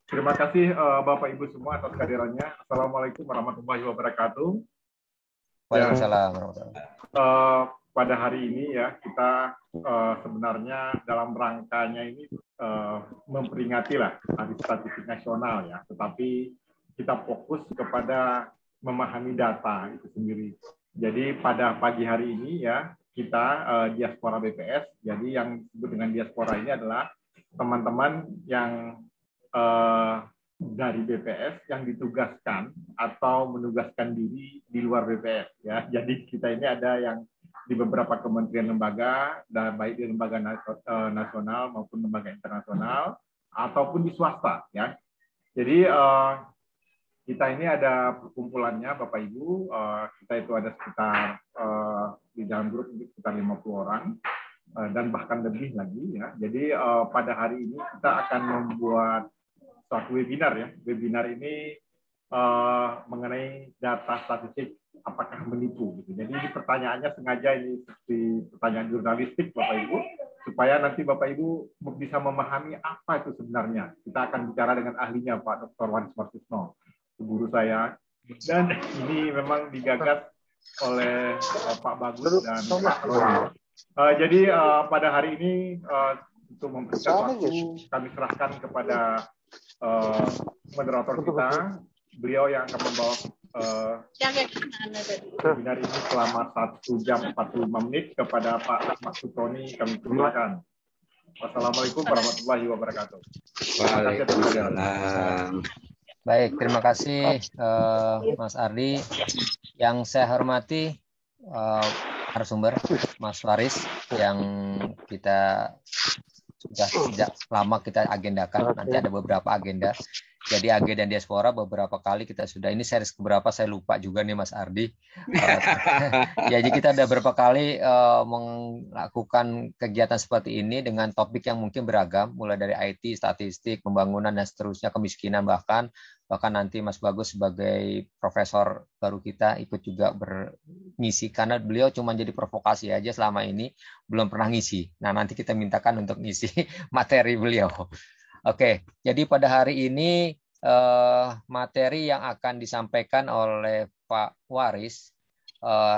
Terima kasih Bapak Ibu semua atas kehadirannya. Assalamualaikum warahmatullahi wabarakatuh. Waalaikumsalam warahmatullahi wabarakatuh. Pada hari ini ya kita sebenarnya dalam rangkanya ini memperingati lah Hari Statistik Nasional ya, tetapi kita fokus kepada memahami data itu sendiri. Jadi pada pagi hari ini ya kita diaspora BPS. Jadi yang disebut dengan diaspora ini adalah teman-teman yang dari BPS yang ditugaskan atau menugaskan diri di luar BPS ya. Jadi kita ini ada yang di beberapa kementerian lembaga, dan baik di lembaga nasional maupun lembaga internasional ataupun di swasta ya. Jadi kita ini ada perkumpulannya Bapak Ibu, kita itu ada sekitar di dalam grup sekitar 50 orang dan bahkan lebih lagi ya. Jadi pada hari ini kita akan membuat suatu webinar ya. Webinar ini mengenai data statistik apakah menipu gitu. Jadi ini pertanyaannya sengaja ini seperti pertanyaan jurnalistik Bapak Ibu, supaya nanti Bapak Ibu bisa memahami apa itu sebenarnya. Kita akan bicara dengan ahlinya Pak Dr. Waris Marsisno, guru saya, dan ini memang digagas oleh Pak Bagus dan Pak Roni. Jadi pada hari ini untuk memberikan waktu kami serahkan kepada moderator kita, beliau yang akan membawa webinar ini selama 1 jam 45 menit kepada Pak Ahmad Sutroni. Kami persilakan. Wassalamualaikum warahmatullahi wabarakatuh. Waalaikumsalam. Baik, terima kasih Mas Ardi. Yang saya hormati narasumber Mas Waris yang kita sudah sejak lama kita agendakan. Nanti ada beberapa agenda. Jadi agenda diaspora beberapa kali kita sudah, ini series keberapa saya lupa juga nih Mas Ardi. Jadi kita ada beberapa kali melakukan kegiatan seperti ini dengan topik yang mungkin beragam, mulai dari IT, statistik, pembangunan dan seterusnya, kemiskinan bahkan nanti Mas Bagus sebagai profesor baru kita ikut juga berngisi karena beliau cuma jadi provokasi aja selama ini, belum pernah ngisi. Nah, nanti kita mintakan untuk ngisi materi beliau. Oke, jadi pada hari ini materi yang akan disampaikan oleh Pak Waris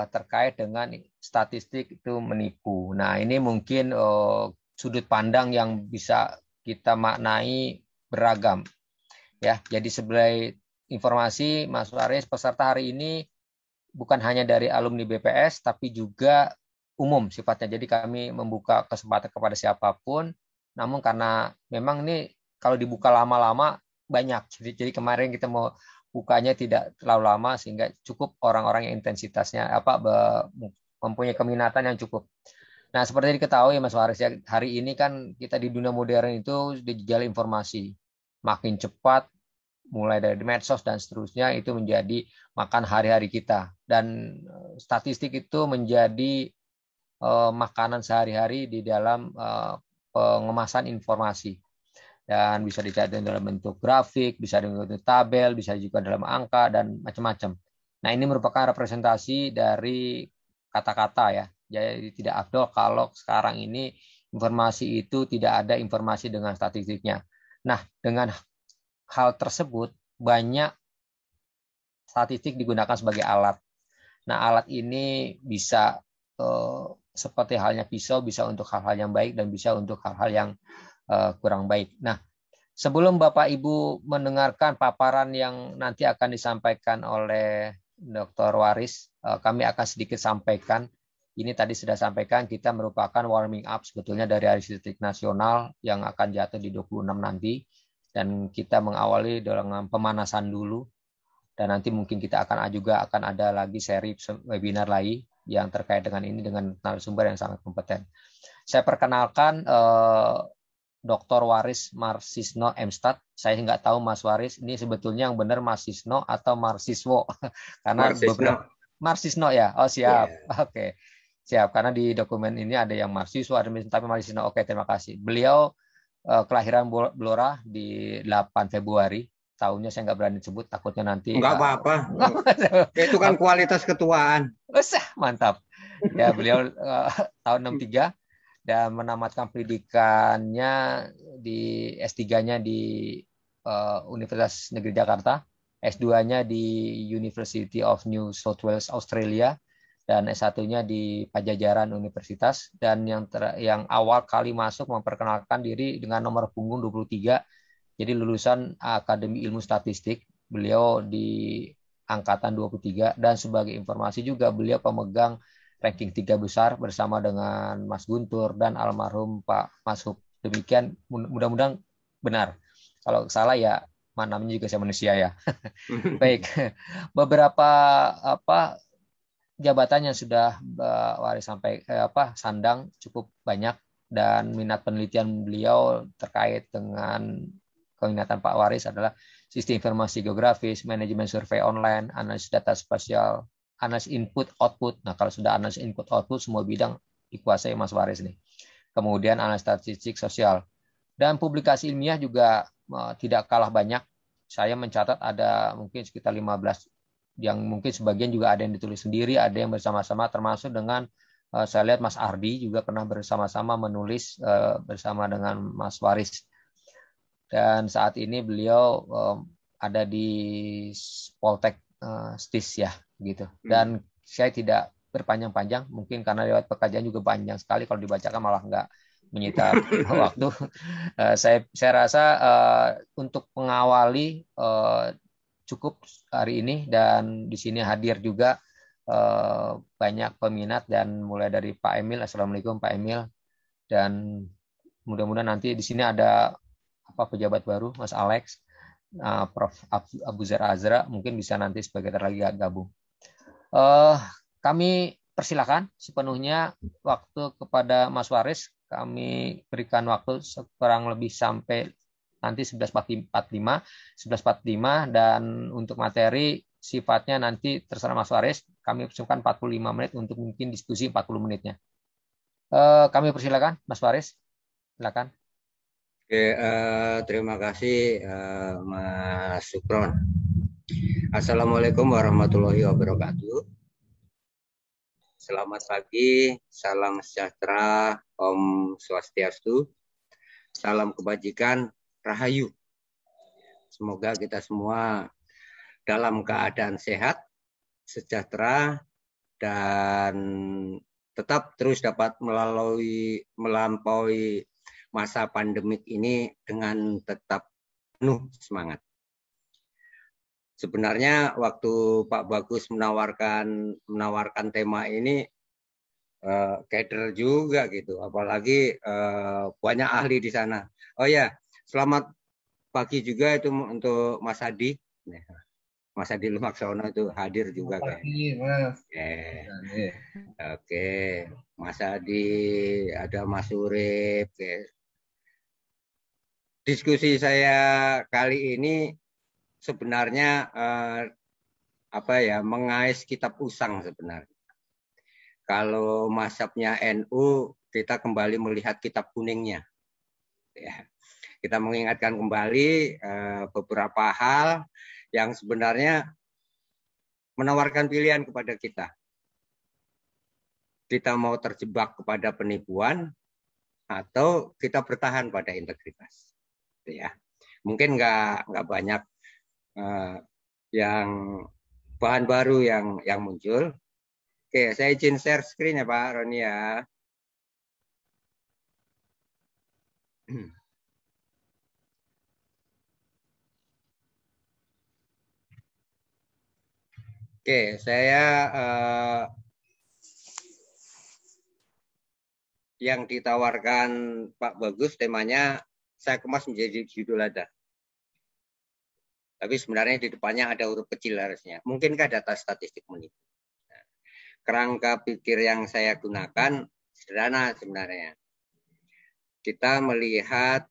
terkait dengan statistik itu menipu. Nah, ini mungkin sudut pandang yang bisa kita maknai beragam. Ya, jadi sebagai informasi, Mas Waris, peserta hari ini bukan hanya dari alumni BPS, tapi juga umum sifatnya. Jadi kami membuka kesempatan kepada siapapun. Namun karena memang ini kalau dibuka lama-lama banyak. Jadi kemarin kita mau bukanya tidak terlalu lama sehingga cukup orang-orang yang intensitasnya mempunyai keminatan yang cukup. Nah, seperti diketahui Mas Waris ya, hari ini kan kita di dunia modern itu dijegal informasi makin cepat, mulai dari medsos dan seterusnya, itu menjadi makan hari-hari kita. Dan statistik itu menjadi makanan sehari-hari di dalam pengemasan informasi, dan bisa dicari dalam bentuk grafik, bisa dalam bentuk tabel, bisa juga dalam angka dan macam-macam. Nah, ini merupakan representasi dari kata-kata ya. Jadi tidak afdol kalau sekarang ini informasi itu tidak ada informasi dengan statistiknya. Nah, dengan hal tersebut banyak statistik digunakan sebagai alat. Nah, alat ini bisa seperti halnya pisau, bisa untuk hal-hal yang baik dan bisa untuk hal-hal yang kurang baik. Nah, sebelum Bapak Ibu mendengarkan paparan yang nanti akan disampaikan oleh Dr. Waris, kami akan sedikit sampaikan. Ini tadi sudah sampaikan, kita merupakan warming up sebetulnya dari Hari Statistik Nasional yang akan jatuh di 26 nanti. Dan kita mengawali dengan pemanasan dulu. Dan nanti mungkin kita akan ada lagi seri webinar lagi yang terkait dengan ini dengan narasumber yang sangat kompeten. Saya perkenalkan Dr. Waris Marsisno MStat. Saya nggak tahu Mas Waris ini sebetulnya yang benar Marsisno atau Marsiswo karena beberapa Marsisno ya. Oh siap. Yeah. Oke. Siap, karena di dokumen ini ada yang Marsiswo, ada tapi Marsisno. Oke, terima kasih. Beliau kelahiran Blora di 8 Februari. Tahunnya saya nggak berani sebut, takutnya nanti. Nggak apa-apa. Itu kan kualitas ketuaan. Mantap. Ya, beliau tahun 63 dan menamatkan pendidikannya di S3-nya di Universitas Negeri Jakarta, S2-nya di University of New South Wales Australia, dan S1-nya di Pajajaran Universitas, dan yang awal kali masuk memperkenalkan diri dengan nomor punggung 23, jadi lulusan Akademi Ilmu Statistik, beliau di angkatan 23, dan sebagai informasi juga beliau pemegang ranking 3 besar bersama dengan Mas Guntur dan almarhum Pak Mashub. Demikian, mudah-mudahan benar. Kalau salah ya namanya juga saya manusia ya. Baik, beberapa jabatan yang sudah Waris sampai sandang cukup banyak, dan minat penelitian beliau terkait dengan keminatan Pak Waris adalah sistem informasi geografis, manajemen survei online, analisis data spasial, analisis input output. Nah, kalau sudah analisis input output, semua bidang dikuasai Mas Waris nih. Kemudian analisis statistik sosial, dan publikasi ilmiah juga tidak kalah banyak. Saya mencatat ada mungkin sekitar 15, yang mungkin sebagian juga ada yang ditulis sendiri, ada yang bersama-sama, termasuk dengan saya lihat Mas Ardi juga pernah bersama-sama menulis bersama dengan Mas Waris. Dan saat ini beliau ada di Poltek STIS ya, gitu. Dan saya tidak berpanjang-panjang, mungkin karena lewat pekerjaan juga panjang sekali, kalau dibacakan malah nggak menyita waktu. Saya rasa untuk mengawali cukup hari ini, dan di sini hadir juga banyak peminat, dan mulai dari Pak Emil. Assalamualaikum Pak Emil, dan mudah-mudahan nanti di sini ada pejabat baru, Mas Alex, Prof. Abu Zar Azra, mungkin bisa nanti sebagai lagi gabung. Kami persilakan sepenuhnya waktu kepada Mas Waris. Kami berikan waktu kurang lebih sampai nanti 11.45, dan untuk materi sifatnya nanti terserah Mas Waris. Kami persiapkan 45 menit untuk mungkin diskusi 40 menitnya. Kami persilakan Mas Waris. Silakan. Oke, terima kasih Mas Supron. Assalamualaikum warahmatullahi wabarakatuh. Selamat pagi, salam sejahtera, Om Swastiastu, salam kebajikan, Rahayu. Semoga kita semua dalam keadaan sehat, sejahtera, dan tetap terus dapat melampaui masa pandemik ini dengan tetap penuh semangat. Sebenarnya waktu Pak Bagus menawarkan tema ini keder juga gitu, apalagi banyak ahli di sana. Oh ya, selamat pagi juga itu untuk Mas Adi. Mas Adi Lumaksono itu hadir juga kayaknya. Oke, Mas Adi, ada Mas Urip. Diskusi saya kali ini sebenarnya mengais kitab usang sebenarnya. Kalau mazhabnya NU, kita kembali melihat kitab kuningnya. Ya. Kita mengingatkan kembali beberapa hal yang sebenarnya menawarkan pilihan kepada kita. Kita mau terjebak kepada penipuan atau kita bertahan pada integritas. Ya, mungkin nggak banyak yang bahan baru yang muncul. Oke, saya izin share screen ya Pak Roni ya. Oke, saya yang ditawarkan Pak Bagus temanya saya kemas menjadi judul ada. Tapi sebenarnya di depannya ada huruf kecil harusnya. Mungkinkah data statistik menipu? Nah, kerangka pikir yang saya gunakan sederhana sebenarnya. Kita melihat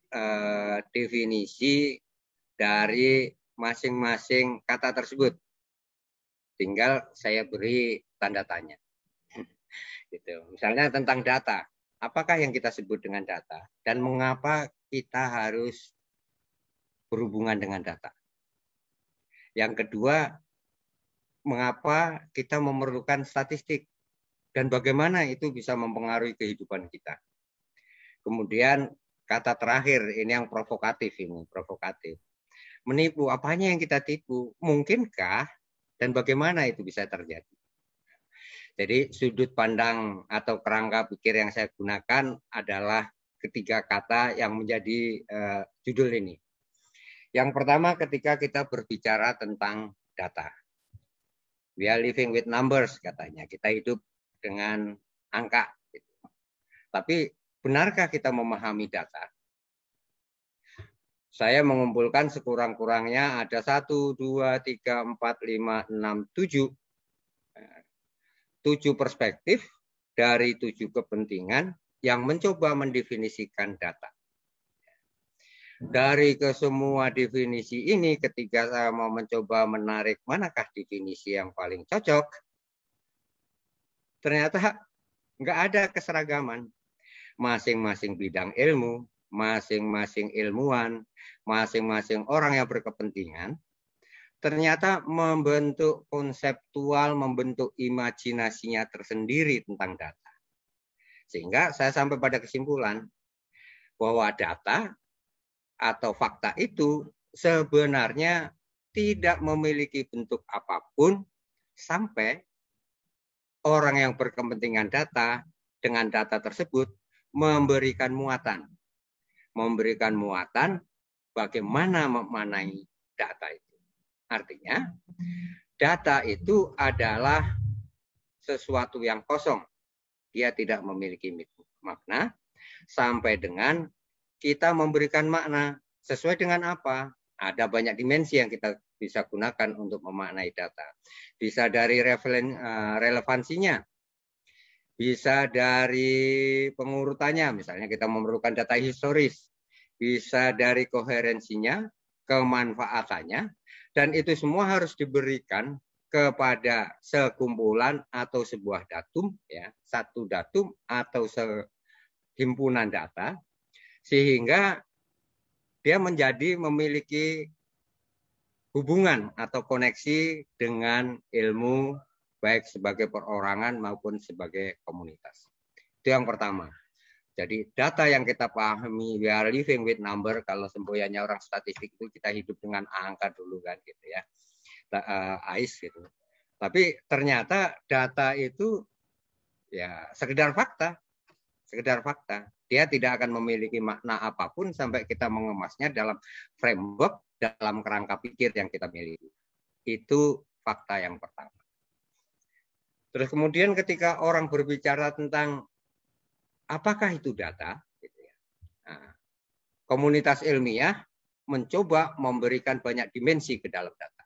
definisi dari masing-masing kata tersebut. Tinggal saya beri tanda tanya. Gitu. Misalnya tentang data. Apakah yang kita sebut dengan data? Dan mengapa kita harus berhubungan dengan data? Yang kedua, mengapa kita memerlukan statistik? Dan bagaimana itu bisa mempengaruhi kehidupan kita? Kemudian kata terakhir, ini yang provokatif ini, provokatif. Menipu, apanya yang kita tipu? Mungkinkah dan bagaimana itu bisa terjadi? Jadi sudut pandang atau kerangka pikir yang saya gunakan adalah ketiga kata yang menjadi judul ini. Yang pertama ketika kita berbicara tentang data. We are living with numbers katanya. Kita hidup dengan angka. Tapi benarkah kita memahami data? Saya mengumpulkan sekurang-kurangnya ada 1, 2, 3, 4, 5, 6, 7. 7 perspektif dari 7 kepentingan yang mencoba mendefinisikan data. Dari kesemua definisi ini, ketika saya mau mencoba menarik manakah definisi yang paling cocok, ternyata nggak ada keseragaman. Masing-masing bidang ilmu, masing-masing ilmuwan, masing-masing orang yang berkepentingan, ternyata membentuk konseptual, membentuk imajinasinya tersendiri tentang data. Sehingga saya sampai pada kesimpulan bahwa data atau fakta itu sebenarnya tidak memiliki bentuk apapun sampai orang yang berkepentingan data dengan data tersebut memberikan muatan bagaimana memanai data itu. Artinya, data itu adalah sesuatu yang kosong. Dia tidak memiliki makna sampai dengan kita memberikan makna. Sesuai dengan apa? Ada banyak dimensi yang kita bisa gunakan untuk memaknai data. Bisa dari relevansinya, bisa dari pengurutannya, misalnya kita memerlukan data historis, bisa dari koherensinya, kemanfaatannya, dan itu semua harus diberikan kepada sekumpulan atau sebuah datum, ya, satu datum atau sehimpunan data, sehingga dia memiliki hubungan atau koneksi dengan ilmu baik sebagai perorangan maupun sebagai komunitas. Itu yang pertama. Jadi data yang kita pahami, we are living with number, kalau semboyannya orang statistik itu kita hidup dengan angka dulu kan gitu ya. AIS gitu. Tapi ternyata data itu ya sekedar fakta. Dia tidak akan memiliki makna apapun sampai kita mengemasnya dalam framework, dalam kerangka pikir yang kita miliki. Itu fakta yang pertama. Terus kemudian ketika orang berbicara tentang apakah itu data, gitu ya. Nah, komunitas ilmiah mencoba memberikan banyak dimensi ke dalam data.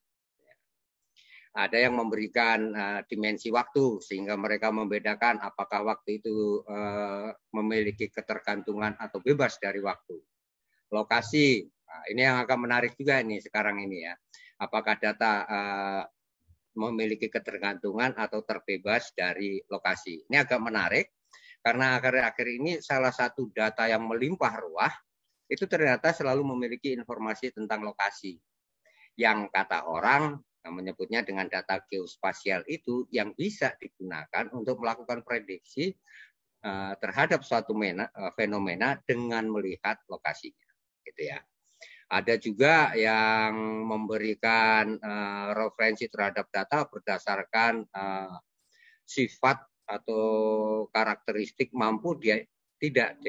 Ada yang memberikan dimensi waktu sehingga mereka membedakan apakah waktu itu memiliki ketergantungan atau bebas dari waktu. Lokasi, nah, ini yang agak menarik juga ini sekarang ini ya. Apakah data memiliki ketergantungan atau terbebas dari lokasi. Ini agak menarik karena akhir-akhir ini salah satu data yang melimpah ruah itu ternyata selalu memiliki informasi tentang lokasi. Yang kata orang menyebutnya dengan data geospasial itu yang bisa digunakan untuk melakukan prediksi terhadap suatu fenomena dengan melihat lokasinya, gitu ya. Ada juga yang memberikan referensi terhadap data berdasarkan sifat atau karakteristik mampu dia tidak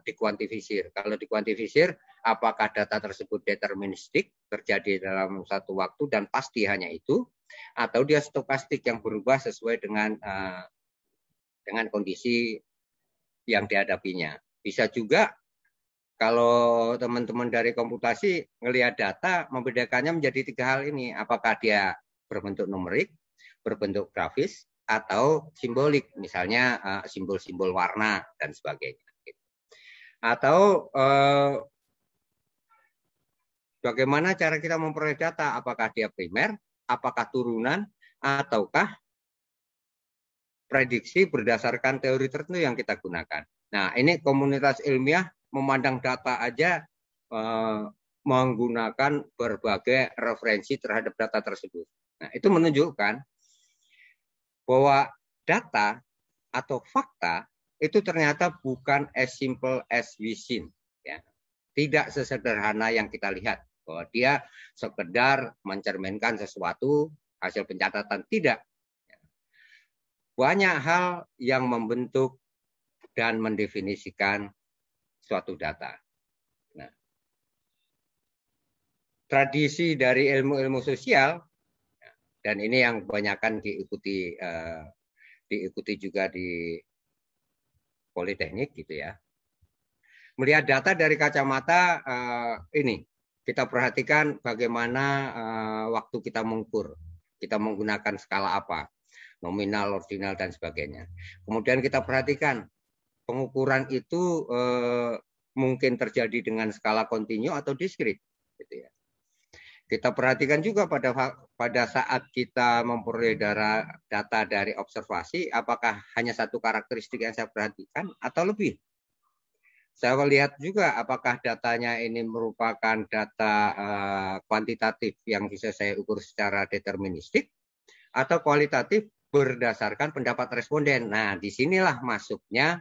dikuantifisir. Kalau dikuantifisir, apakah data tersebut deterministik, terjadi dalam satu waktu dan pasti hanya itu, atau dia stokastik yang berubah sesuai dengan kondisi yang dihadapinya. Bisa juga kalau teman-teman dari komputasi ngelihat data, membedakannya menjadi 3 hal ini. Apakah dia berbentuk numerik, berbentuk grafis, atau simbolik, misalnya simbol-simbol warna dan sebagainya. Atau bagaimana cara kita memperoleh data? Apakah dia primer, apakah turunan, ataukah prediksi berdasarkan teori tertentu yang kita gunakan. Nah, ini komunitas ilmiah memandang data aja menggunakan berbagai referensi terhadap data tersebut. Nah, itu menunjukkan bahwa data atau fakta itu ternyata bukan as simple as we seen, ya. Tidak sesederhana yang kita lihat. bahwa dia sekedar mencerminkan sesuatu hasil pencatatan, tidak. Banyak hal yang membentuk dan mendefinisikan suatu data. Nah, tradisi dari ilmu-ilmu sosial, dan ini yang kebanyakan diikuti juga di politeknik gitu ya. Melihat data dari kacamata ini, kita perhatikan bagaimana waktu kita mengukur. Kita menggunakan skala apa, nominal, ordinal, dan sebagainya. Kemudian kita perhatikan pengukuran itu mungkin terjadi dengan skala kontinu atau diskrit. Gitu ya. Kita perhatikan juga pada saat kita memperoleh data dari observasi, apakah hanya satu karakteristik yang saya perhatikan atau lebih. Saya lihat juga apakah datanya ini merupakan data kuantitatif yang bisa saya ukur secara deterministik atau kualitatif berdasarkan pendapat responden. Nah, disinilah masuknya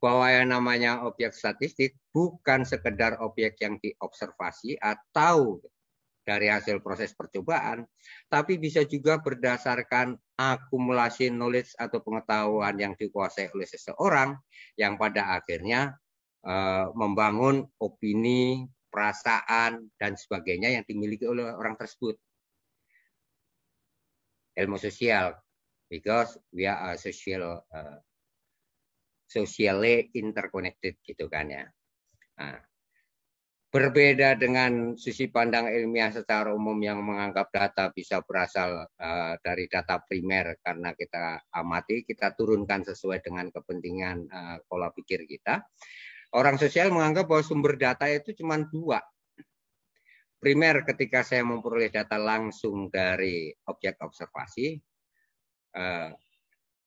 bahwa yang namanya objek statistik bukan sekedar objek yang diobservasi atau dari hasil proses percobaan, tapi bisa juga berdasarkan akumulasi knowledge atau pengetahuan yang dikuasai oleh seseorang yang pada akhirnya membangun opini, perasaan, dan sebagainya yang dimiliki oleh orang tersebut. Ilmu sosial, because we are socially interconnected gitu kan ya. Nah, berbeda dengan sisi pandang ilmiah secara umum yang menganggap data bisa berasal dari data primer karena kita amati, kita turunkan sesuai dengan kepentingan pola pikir kita. Orang sosial menganggap bahwa sumber data itu cuma dua. Primer ketika saya memperoleh data langsung dari objek observasi.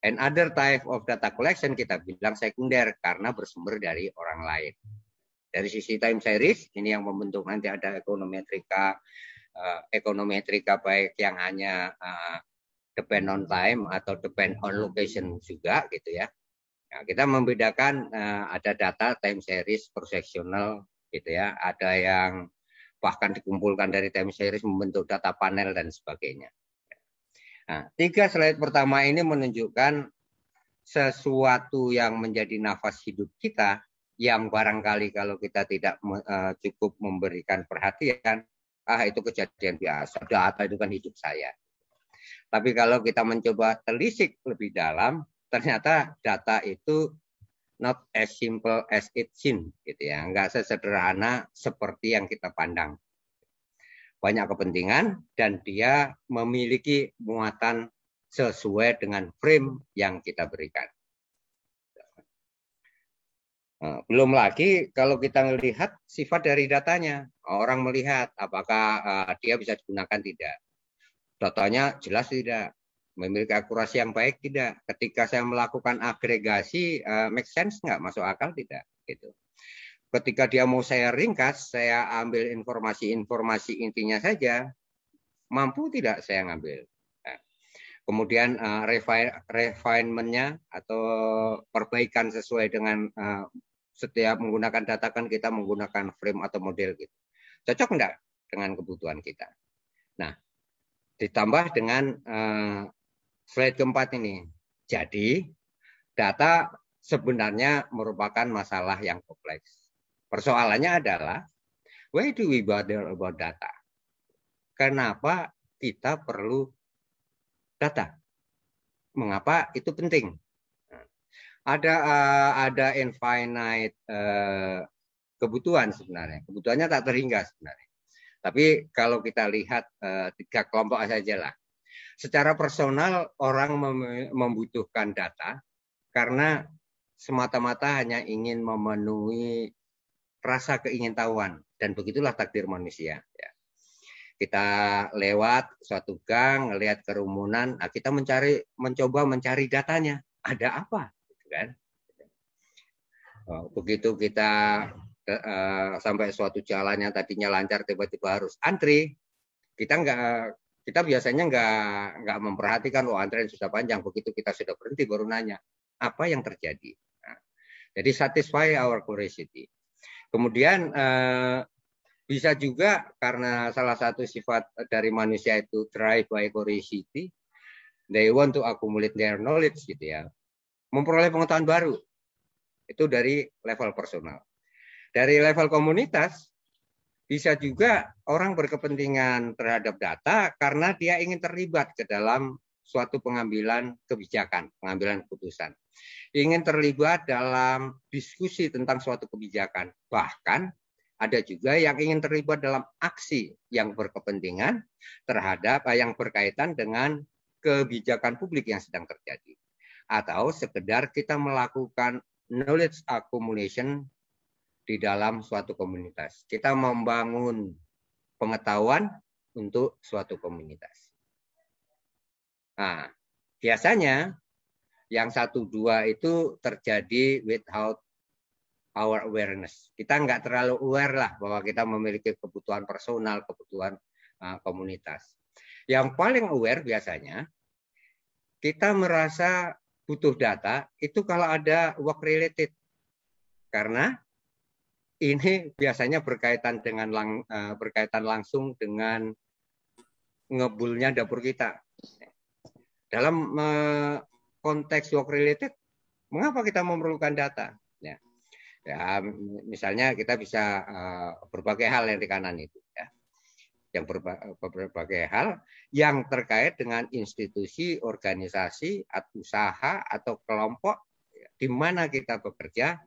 Another type of data collection kita bilang sekunder karena bersumber dari orang lain. Dari sisi time series, ini yang membentuk nanti ada ekonometrika baik yang hanya depend on time atau depend on location juga gitu ya. Nah, kita membedakan ada data time series, proseksional gitu ya, ada yang bahkan dikumpulkan dari time series membentuk data panel dan sebagainya. Nah, 3 slide pertama ini menunjukkan sesuatu yang menjadi nafas hidup kita yang barangkali kalau kita tidak cukup memberikan perhatian, itu kejadian biasa, data itu kan hidup saya. Tapi kalau kita mencoba telisik lebih dalam, ternyata data itu not as simple as it seems, gitu ya, nggak sesederhana seperti yang kita pandang. Banyak kepentingan dan dia memiliki muatan sesuai dengan frame yang kita berikan. Belum lagi kalau kita melihat sifat dari datanya, orang melihat apakah dia bisa digunakan tidak, datanya jelas tidak, memiliki akurasi yang baik tidak, ketika saya melakukan agregasi make sense nggak, masuk akal tidak, gitu. Ketika dia mau saya ringkas, saya ambil informasi intinya saja, mampu tidak saya ngambil. Nah, kemudian refinement-nya atau perbaikan sesuai dengan setiap menggunakan data kan kita menggunakan frame atau model gitu. Cocok enggak dengan kebutuhan kita? Nah, ditambah dengan slide keempat ini. Jadi, data sebenarnya merupakan masalah yang kompleks. Persoalannya adalah, why do we bother about data? Kenapa kita perlu data? Mengapa itu penting? Ada infinite kebutuhan sebenarnya. Kebutuhannya tak terhingga sebenarnya. Tapi kalau kita lihat 3 kelompok saja lah. Secara personal orang membutuhkan data karena semata-mata hanya ingin memenuhi rasa keingintahuan, dan begitulah takdir manusia. Ya. Kita lewat suatu gang, lihat kerumunan, nah kita mencoba mencari datanya, ada apa, gitu kan? Begitu kita sampai suatu jalan yang tadinya lancar tiba-tiba harus antri, kita biasanya nggak memperhatikan antrian sudah panjang. Begitu kita sudah berhenti baru nanya apa yang terjadi. Nah, jadi satisfy our curiosity. Kemudian Bisa juga karena salah satu sifat dari manusia itu drive by curiosity, they want to accumulate their knowledge gitu ya, memperoleh pengetahuan baru. Itu dari level personal. Dari level komunitas, bisa juga orang berkepentingan terhadap data karena dia ingin terlibat ke dalam suatu pengambilan kebijakan, pengambilan keputusan. Ingin terlibat dalam diskusi tentang suatu kebijakan. Bahkan ada juga yang ingin terlibat dalam aksi yang berkepentingan terhadap yang berkaitan dengan kebijakan publik yang sedang terjadi. Atau sekedar kita melakukan knowledge accumulation di dalam suatu komunitas. Kita membangun pengetahuan untuk suatu komunitas. Nah, biasanya yang 1-2 itu terjadi without our awareness. Kita nggak terlalu aware lah bahwa kita memiliki kebutuhan personal, kebutuhan komunitas. Yang paling aware biasanya kita merasa butuh data itu kalau ada work related. Karena ini biasanya berkaitan langsung dengan ngebulnya dapur kita. Dalam konteks work related, mengapa kita memerlukan data? Ya, misalnya kita bisa berbagai hal yang di kanan itu, ya. Yang berbagai hal yang terkait dengan institusi, organisasi, usaha atau kelompok di mana kita bekerja.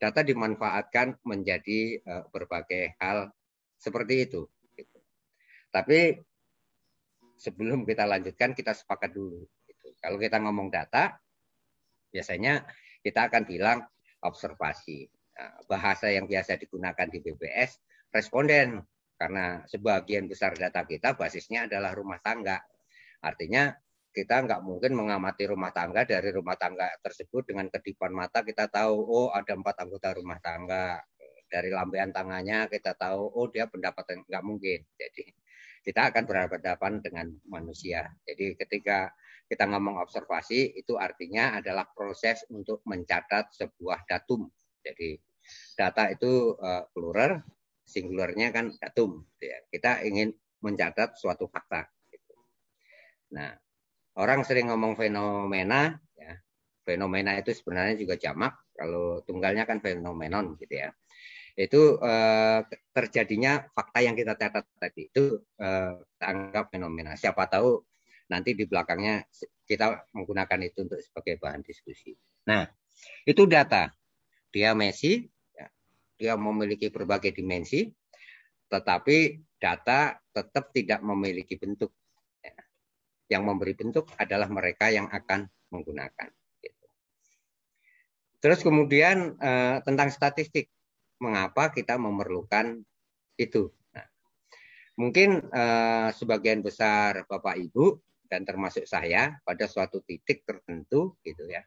Data dimanfaatkan menjadi berbagai hal seperti itu. Tapi sebelum kita lanjutkan, kita sepakat dulu. Kalau kita ngomong data, biasanya kita akan bilang observasi. Bahasa yang biasa digunakan di BPS, responden. Karena sebagian besar data kita basisnya adalah rumah tangga. Artinya kita nggak mungkin mengamati rumah tangga, dari rumah tangga tersebut dengan kedipan mata kita tahu, oh ada 4 anggota rumah tangga. Dari lambaian tangannya kita tahu, oh dia pendapatan, nggak mungkin. Jadi kita akan berhadapan dengan manusia. Jadi ketika kita ngomong observasi, itu artinya adalah proses untuk mencatat sebuah datum. Jadi data itu plural, singularnya kan datum. Kita ingin mencatat suatu fakta. Nah, orang sering ngomong fenomena, ya. Fenomena itu sebenarnya juga jamak. Kalau tunggalnya kan fenomenon, gitu ya. Itu terjadinya fakta yang kita catat tadi itu kita anggap fenomena. Siapa tahu nanti di belakangnya kita menggunakan itu untuk sebagai bahan diskusi. Nah, itu data. Dia messy, ya. Dia memiliki berbagai dimensi, tetapi data tetap tidak memiliki bentuk. Yang memberi bentuk adalah mereka yang akan menggunakan. Terus kemudian tentang statistik, mengapa kita memerlukan itu? Nah, mungkin sebagian besar Bapak Ibu dan termasuk saya pada suatu titik tertentu, gitu ya,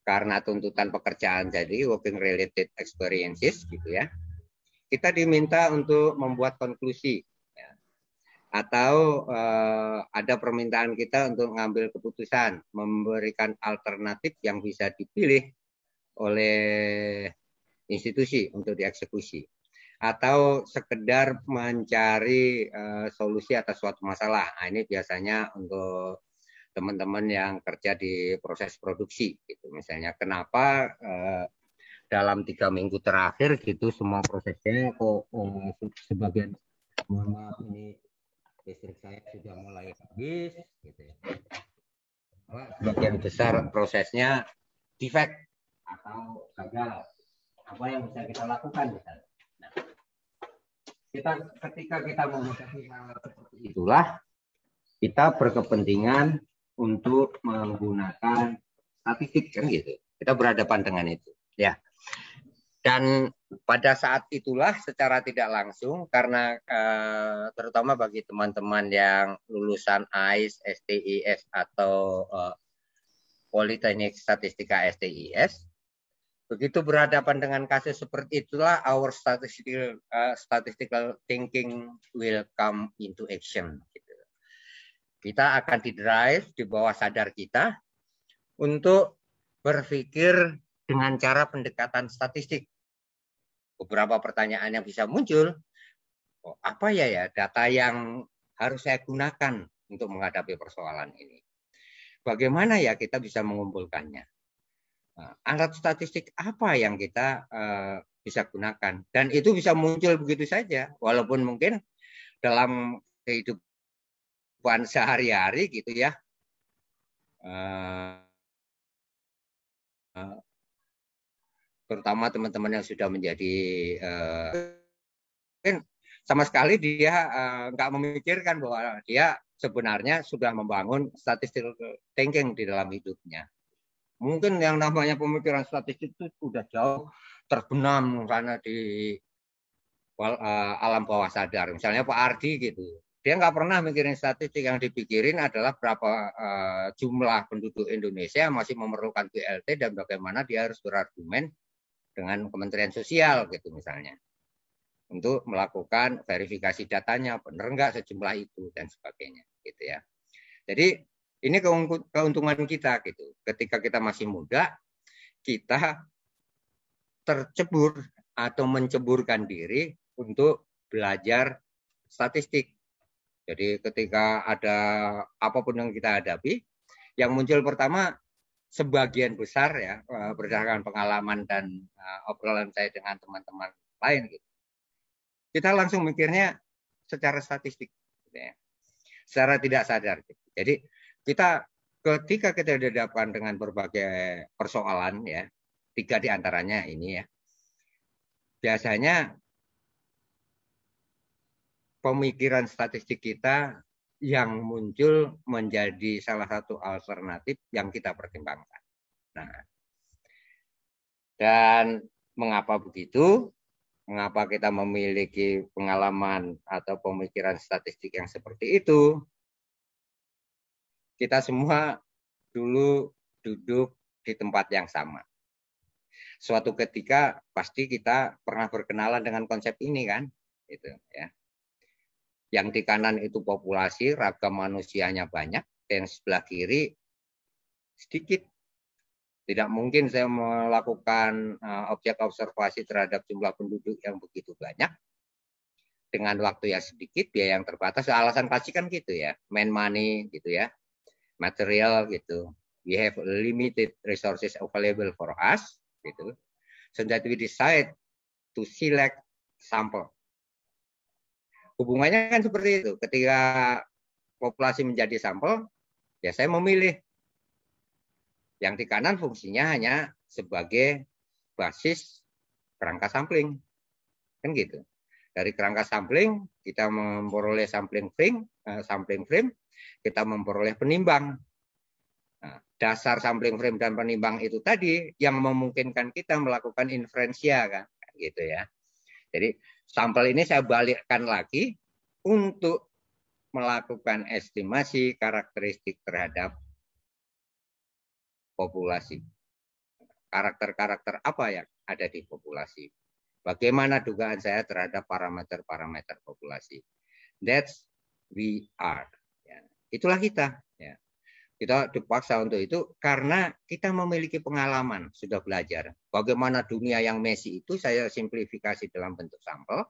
karena tuntutan pekerjaan jadi working related experiences, gitu ya, kita diminta untuk membuat konklusi. Atau ada permintaan kita untuk mengambil keputusan, memberikan alternatif yang bisa dipilih oleh institusi untuk dieksekusi, atau sekedar mencari solusi atas suatu masalah. Nah, ini biasanya untuk teman-teman yang kerja di proses produksi, gitu. Misalnya kenapa dalam 3 minggu terakhir gitu semua prosesnya kok sebagian, mohon maaf ini listrik saya sudah mulai habis, gitu ya. Sebagian besar prosesnya defect atau gagal. Apa yang bisa kita lakukan, misalnya? Nah, ketika kita menghadapi hal seperti itulah, kita berkepentingan untuk menggunakan statistik, kan gitu. Kita berhadapan dengan itu, ya. Dan pada saat itulah secara tidak langsung, karena terutama bagi teman-teman yang lulusan AIS, STIS atau Politeknik Statistika STIS, begitu berhadapan dengan kasus seperti itulah our statistical thinking will come into action. Gitu. Kita akan didrive di bawah sadar kita untuk berpikir dengan cara pendekatan statistik. Beberapa pertanyaan yang bisa muncul, oh, apa ya data yang harus saya gunakan untuk menghadapi persoalan ini. Bagaimana ya kita bisa mengumpulkannya? Alat statistik apa yang kita bisa gunakan? Dan itu bisa muncul begitu saja, walaupun mungkin dalam kehidupan sehari-hari gitu ya, terutama teman-teman yang sudah menjadi sama sekali dia nggak memikirkan bahwa dia sebenarnya sudah membangun statistical thinking di dalam hidupnya. Mungkin yang namanya pemikiran statistik itu sudah jauh terbenam karena di alam bawah sadar. Misalnya Pak Ardi gitu, dia nggak pernah mikirin statistik, yang dipikirin adalah berapa jumlah penduduk Indonesia masih memerlukan BLT dan bagaimana dia harus berargumen dengan Kementerian Sosial gitu misalnya, untuk melakukan verifikasi datanya benar nggak sejumlah itu dan sebagainya gitu ya. Jadi ini keuntungan kita gitu. Ketika kita masih muda, kita tercebur atau menceburkan diri untuk belajar statistik. Jadi ketika ada apapun yang kita hadapi, yang muncul pertama sebagian besar ya berdasarkan pengalaman dan obrolan saya dengan teman-teman lain gitu. Kita langsung mikirnya secara statistik, gitu ya. Secara tidak sadar. Gitu. Jadi kita ketika kita dihadapkan dengan berbagai persoalan ya, 3 diantaranya ini ya, biasanya pemikiran statistik kita yang muncul menjadi salah satu alternatif yang kita pertimbangkan. Nah, dan mengapa begitu? Mengapa kita memiliki pengalaman atau pemikiran statistik yang seperti itu? Kita semua dulu duduk di tempat yang sama. Suatu ketika pasti kita pernah berkenalan dengan konsep ini kan, gitu ya. Yang di kanan itu populasi, ragam manusianya banyak, dan sebelah kiri sedikit. Tidak mungkin saya melakukan objek observasi terhadap jumlah penduduk yang begitu banyak dengan waktu yang sedikit, biaya yang terbatas. Alasan klasik kan gitu ya, man money gitu ya, material gitu. We have limited resources available for us gitu. So that we decide to select sample. Hubungannya kan seperti itu. Ketika populasi menjadi sampel, ya saya memilih. Yang di kanan fungsinya hanya sebagai basis kerangka sampling. Kan gitu. Dari kerangka sampling, kita memperoleh sampling frame, kita memperoleh penimbang. Nah, dasar sampling frame dan penimbang itu tadi yang memungkinkan kita melakukan inferensia kan, gitu ya. Jadi sampel ini saya balikkan lagi untuk melakukan estimasi karakteristik terhadap populasi. Karakter-karakter apa yang ada di populasi? Bagaimana dugaan saya terhadap parameter-parameter populasi? That's we are. Ya. Itulah kita. Ya. Kita dipaksa untuk itu karena kita memiliki pengalaman, sudah belajar. Bagaimana dunia yang messy itu saya simplifikasi dalam bentuk sampel,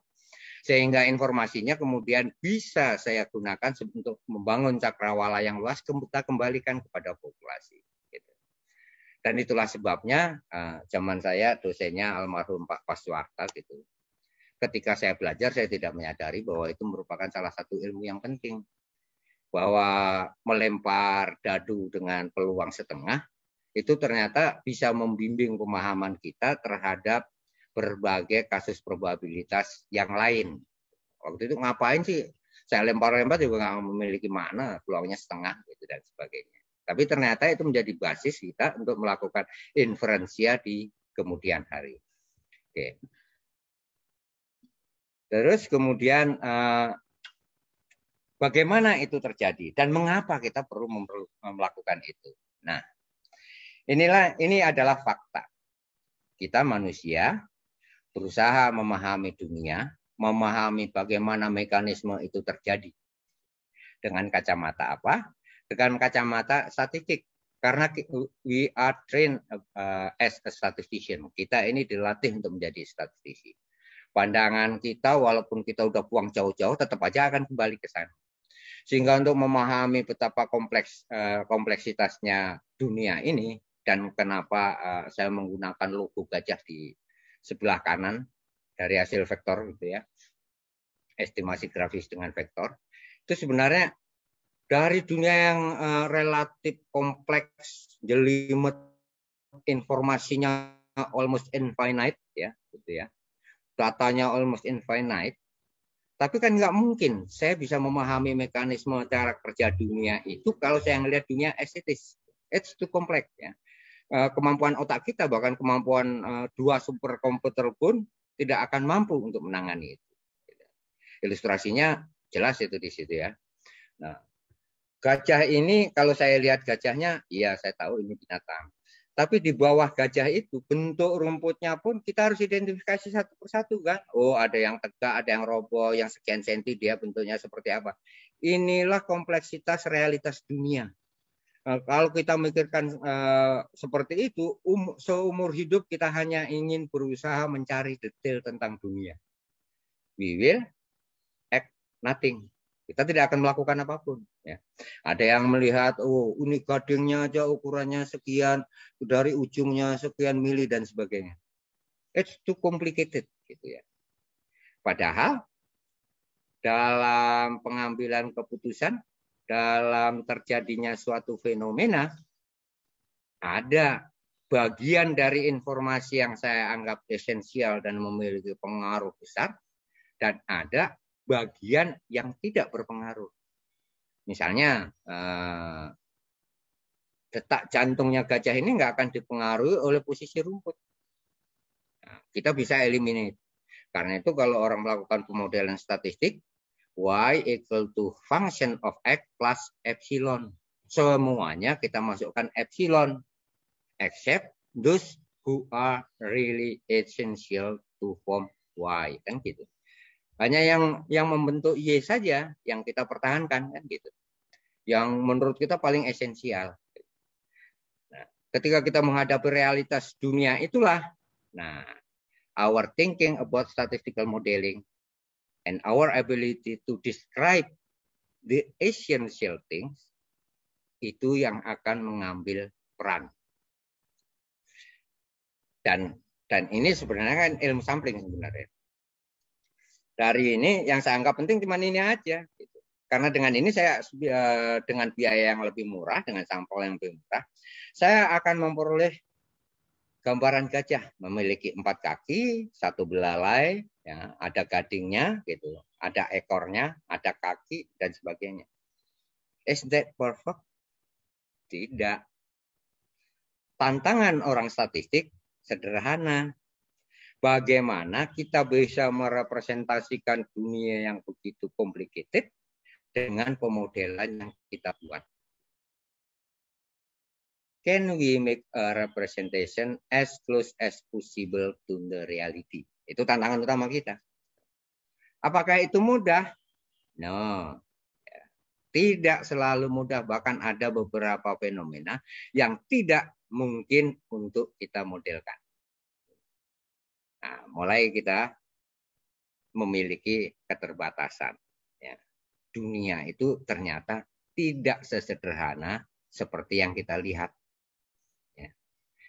sehingga informasinya kemudian bisa saya gunakan untuk membangun cakrawala yang luas, kita kembalikan kepada populasi. Gitu. Dan itulah sebabnya zaman saya dosennya almarhum Pak Paswarta gitu. Ketika saya belajar saya tidak menyadari bahwa itu merupakan salah satu ilmu yang penting. Bahwa melempar dadu dengan peluang setengah itu ternyata bisa membimbing pemahaman kita terhadap berbagai kasus probabilitas yang lain. Waktu itu ngapain sih? Saya lempar-lempar juga nggak memiliki makna, peluangnya setengah gitu dan sebagainya. Tapi ternyata itu menjadi basis kita untuk melakukan inferensia di kemudian hari. Oke. Terus kemudian bagaimana itu terjadi dan mengapa kita perlu melakukan itu? Nah, ini adalah fakta. Kita manusia berusaha memahami dunia, memahami bagaimana mekanisme itu terjadi. Dengan kacamata apa? Dengan kacamata statistik. Karena we are trained as a statistician. Kita ini dilatih untuk menjadi statistisi. Pandangan kita walaupun kita udah buang jauh-jauh tetap aja akan kembali ke sana. Sehingga untuk memahami betapa kompleksitasnya dunia ini dan kenapa saya menggunakan logo gajah di sebelah kanan dari hasil vektor gitu ya. Estimasi grafis dengan vektor. Itu sebenarnya dari dunia yang relatif kompleks, jelimet, informasinya almost infinite ya, gitu ya. Datanya almost infinite, tapi kan nggak mungkin saya bisa memahami mekanisme cara kerja dunia itu kalau saya melihat dunia as it is. It's too complex ya. Kemampuan otak kita bahkan kemampuan dua superkomputer pun tidak akan mampu untuk menangani itu. Ilustrasinya jelas itu di situ ya. Nah, gajah ini kalau saya lihat gajahnya, iya saya tahu ini binatang. Tapi di bawah gajah itu bentuk rumputnya pun kita harus identifikasi satu persatu kan. Oh ada yang tegak, ada yang roboh, yang sekian senti dia bentuknya seperti apa. Inilah kompleksitas realitas dunia. Kalau kita mikirkan seperti itu, seumur hidup kita hanya ingin berusaha mencari detail tentang dunia. We will act nothing. Kita tidak akan melakukan apapun. Ya. Ada yang melihat, oh ini gadingnya aja ukurannya sekian, dari ujungnya sekian mili dan sebagainya. It's too complicated, gitu ya. Padahal dalam pengambilan keputusan, dalam terjadinya suatu fenomena, ada bagian dari informasi yang saya anggap esensial dan memiliki pengaruh besar, dan ada bagian yang tidak berpengaruh. Misalnya, detak jantungnya gajah ini nggak akan dipengaruhi oleh posisi rumput. Nah, kita bisa eliminate. Karena itu kalau orang melakukan pemodelan statistik, Y equal to function of X plus epsilon. Semuanya kita masukkan epsilon, except those who are really essential to form Y. Kan gitu. Hanya yang membentuk Y saja yang kita pertahankan kan gitu. Yang menurut kita paling esensial. Nah, ketika kita menghadapi realitas dunia itulah, nah, our thinking about statistical modeling and our ability to describe the essential things itu yang akan mengambil peran. Dan ini sebenarnya kan ilmu sampling sebenarnya. Dari ini yang saya anggap penting cuma ini aja. Gitu. Karena dengan ini saya dengan biaya yang lebih murah, dengan sampel yang lebih murah, saya akan memperoleh gambaran gajah memiliki 4 kaki, 1 belalai, ya, ada gadingnya, gitu, ada ekornya, ada kaki dan sebagainya. Is that perfect? Tidak. Tantangan orang statistik sederhana. Bagaimana kita bisa merepresentasikan dunia yang begitu complicated dengan pemodelan yang kita buat. Can we make a representation as close as possible to the reality? Itu tantangan utama kita. Apakah itu mudah? No. Tidak selalu mudah. Bahkan ada beberapa fenomena yang tidak mungkin untuk kita modelkan. Nah, mulai kita memiliki keterbatasan. Ya. Dunia itu ternyata tidak sesederhana seperti yang kita lihat. Ya.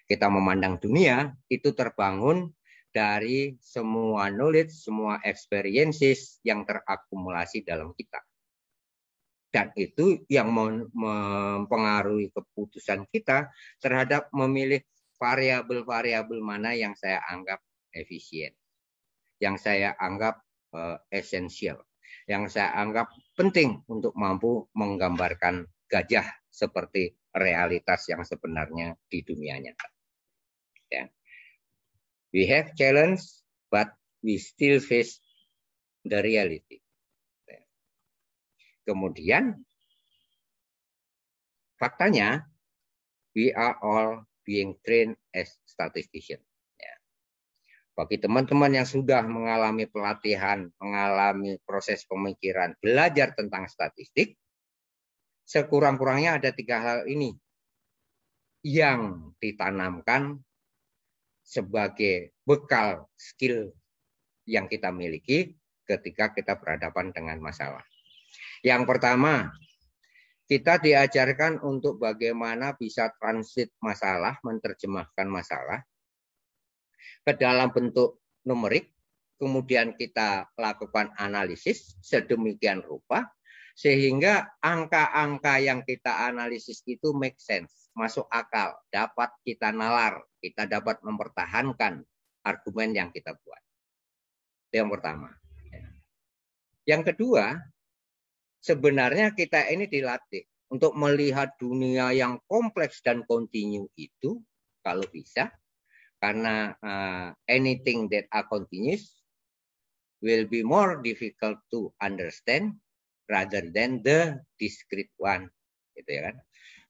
Kita memandang dunia itu terbangun dari semua knowledge, semua experiences yang terakumulasi dalam kita. Dan itu yang mempengaruhi keputusan kita terhadap memilih variabel-variabel mana yang saya anggap efisien, yang saya anggap esensial, yang saya anggap penting untuk mampu menggambarkan gajah seperti realitas yang sebenarnya di dunia nyata. Ya. We have challenge, but we still face the reality. Ya. Kemudian faktanya, we are all being trained as statistician. Bagi teman-teman yang sudah mengalami pelatihan, mengalami proses pemikiran, belajar tentang statistik, sekurang-kurangnya ada 3 hal ini yang ditanamkan sebagai bekal skill yang kita miliki ketika kita berhadapan dengan masalah. Yang pertama, kita diajarkan untuk bagaimana bisa transit masalah, menerjemahkan masalah ke dalam bentuk numerik, kemudian kita lakukan analisis sedemikian rupa, sehingga angka-angka yang kita analisis itu make sense, masuk akal, dapat kita nalar, kita dapat mempertahankan argumen yang kita buat. Itu yang pertama. Yang kedua, sebenarnya kita ini dilatih untuk melihat dunia yang kompleks dan kontinu itu, kalau bisa, karena anything that are continuous will be more difficult to understand rather than the discrete one, gitu ya kan?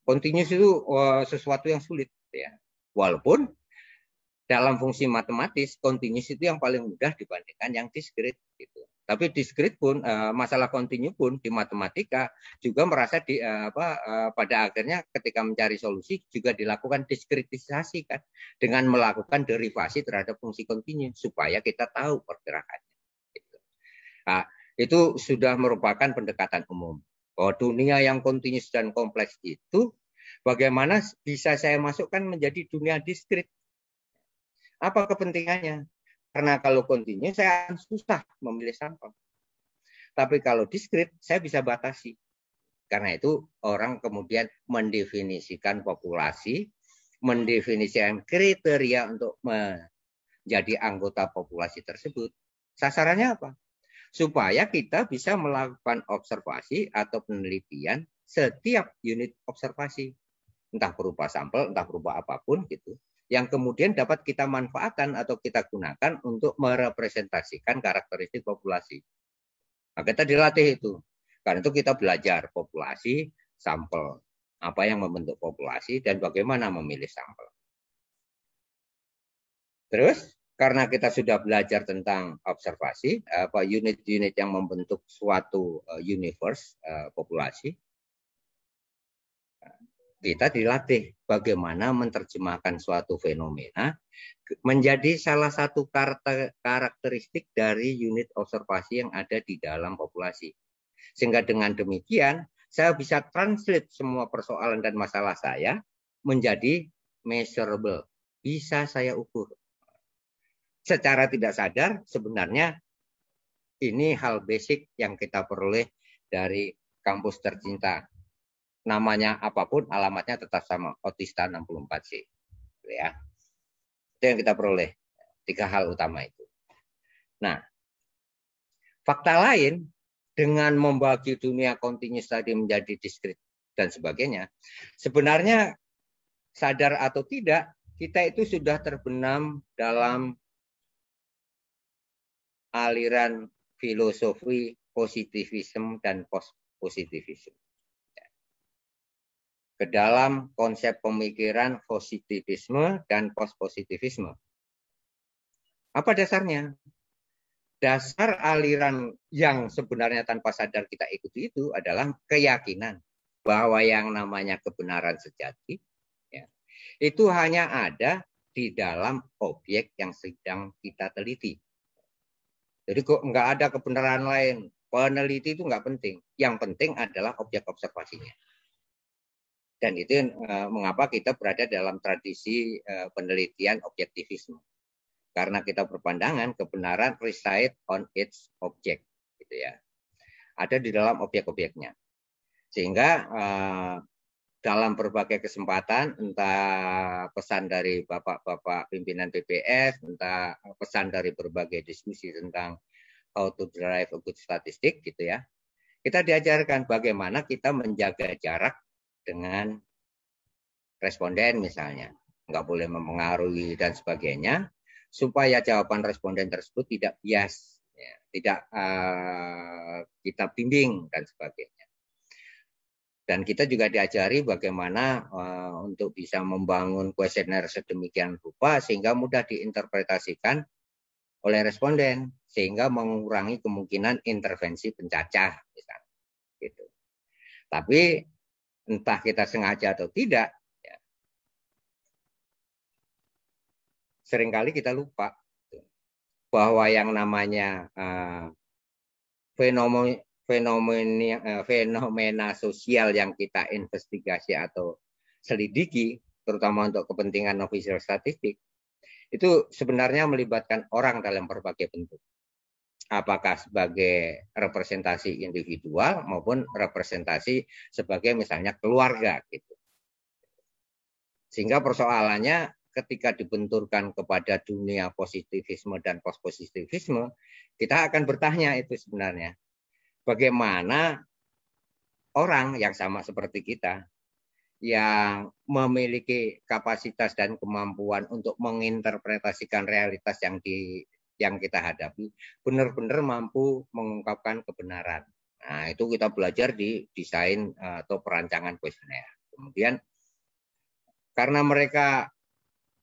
Continuous itu sesuatu yang sulit, ya. Walaupun dalam fungsi matematis continuous itu yang paling mudah dibandingkan yang discrete, gitu. Tapi discrete pun masalah kontinu pun di matematika juga merasa pada akhirnya ketika mencari solusi juga dilakukan diskretisasi kan dengan melakukan derivasi terhadap fungsi kontinu supaya kita tahu pergerakannya. Gitu. Nah, itu sudah merupakan pendekatan umum. Bahwa dunia yang kontinus dan kompleks itu bagaimana bisa saya masukkan menjadi dunia diskrit. Apa kepentingannya? Karena kalau kontinus saya akan susah memilih sampel. Tapi kalau diskrit saya bisa batasi. Karena itu orang kemudian mendefinisikan populasi, mendefinisikan kriteria untuk menjadi anggota populasi tersebut. Sasarannya apa? Supaya kita bisa melakukan observasi atau penelitian setiap unit observasi. Entah berupa sampel, entah berupa apapun gitu. Yang kemudian dapat kita manfaatkan atau kita gunakan untuk merepresentasikan karakteristik populasi. Nah, kita dilatih itu. Karena itu kita belajar populasi, sampel. Apa yang membentuk populasi dan bagaimana memilih sampel. Terus, karena kita sudah belajar tentang observasi, unit-unit yang membentuk suatu universe populasi, kita dilatih bagaimana menerjemahkan suatu fenomena menjadi salah satu karakteristik dari unit observasi yang ada di dalam populasi. Sehingga dengan demikian, saya bisa translate semua persoalan dan masalah saya menjadi measurable. Bisa saya ukur. Secara tidak sadar sebenarnya ini hal basic yang kita peroleh dari kampus tercinta. Namanya apapun, alamatnya tetap sama, Otista 64C. Ya. Itu yang kita peroleh. 3 hal utama itu. Nah, fakta lain dengan membagi dunia kontinus tadi menjadi diskrit dan sebagainya, sebenarnya sadar atau tidak, kita itu sudah terbenam dalam aliran filosofi positivisme dan post-positivisme. Ke dalam konsep pemikiran positivisme dan post-positivisme. Apa dasarnya? Dasar aliran yang sebenarnya tanpa sadar kita ikuti itu adalah keyakinan bahwa yang namanya kebenaran sejati ya, itu hanya ada di dalam objek yang sedang kita teliti. Jadi kok nggak ada kebenaran lain. Peneliti itu nggak penting. Yang penting adalah objek observasinya. Dan itu mengapa kita berada dalam tradisi penelitian objektivisme. Karena kita berpandangan kebenaran reside on its object. Gitu ya. Ada di dalam objek-objeknya. Sehingga dalam berbagai kesempatan, entah pesan dari bapak-bapak pimpinan PPS, entah pesan dari berbagai diskusi tentang how to derive a good statistic, gitu ya. Kita diajarkan bagaimana kita menjaga jarak dengan responden misalnya. Nggak boleh mempengaruhi dan sebagainya, supaya jawaban responden tersebut tidak bias, ya, tidak kita bimbing dan sebagainya. Dan kita juga diajari bagaimana untuk bisa membangun kuesioner sedemikian rupa sehingga mudah diinterpretasikan oleh responden sehingga mengurangi kemungkinan intervensi pencacah misalnya. Gitu. Tapi entah kita sengaja atau tidak, ya, seringkali kita lupa bahwa yang namanya fenomena sosial yang kita investigasi atau selidiki, terutama untuk kepentingan official statistik, itu sebenarnya melibatkan orang dalam berbagai bentuk. Apakah sebagai representasi individual maupun representasi sebagai misalnya keluarga gitu. Sehingga persoalannya ketika dibenturkan kepada dunia positivisme dan postpositivisme, kita akan bertanya itu sebenarnya. Bagaimana orang yang sama seperti kita, yang memiliki kapasitas dan kemampuan untuk menginterpretasikan realitas yang kita hadapi, benar-benar mampu mengungkapkan kebenaran. Nah, itu kita belajar di desain atau perancangan kuesioner. Kemudian, karena mereka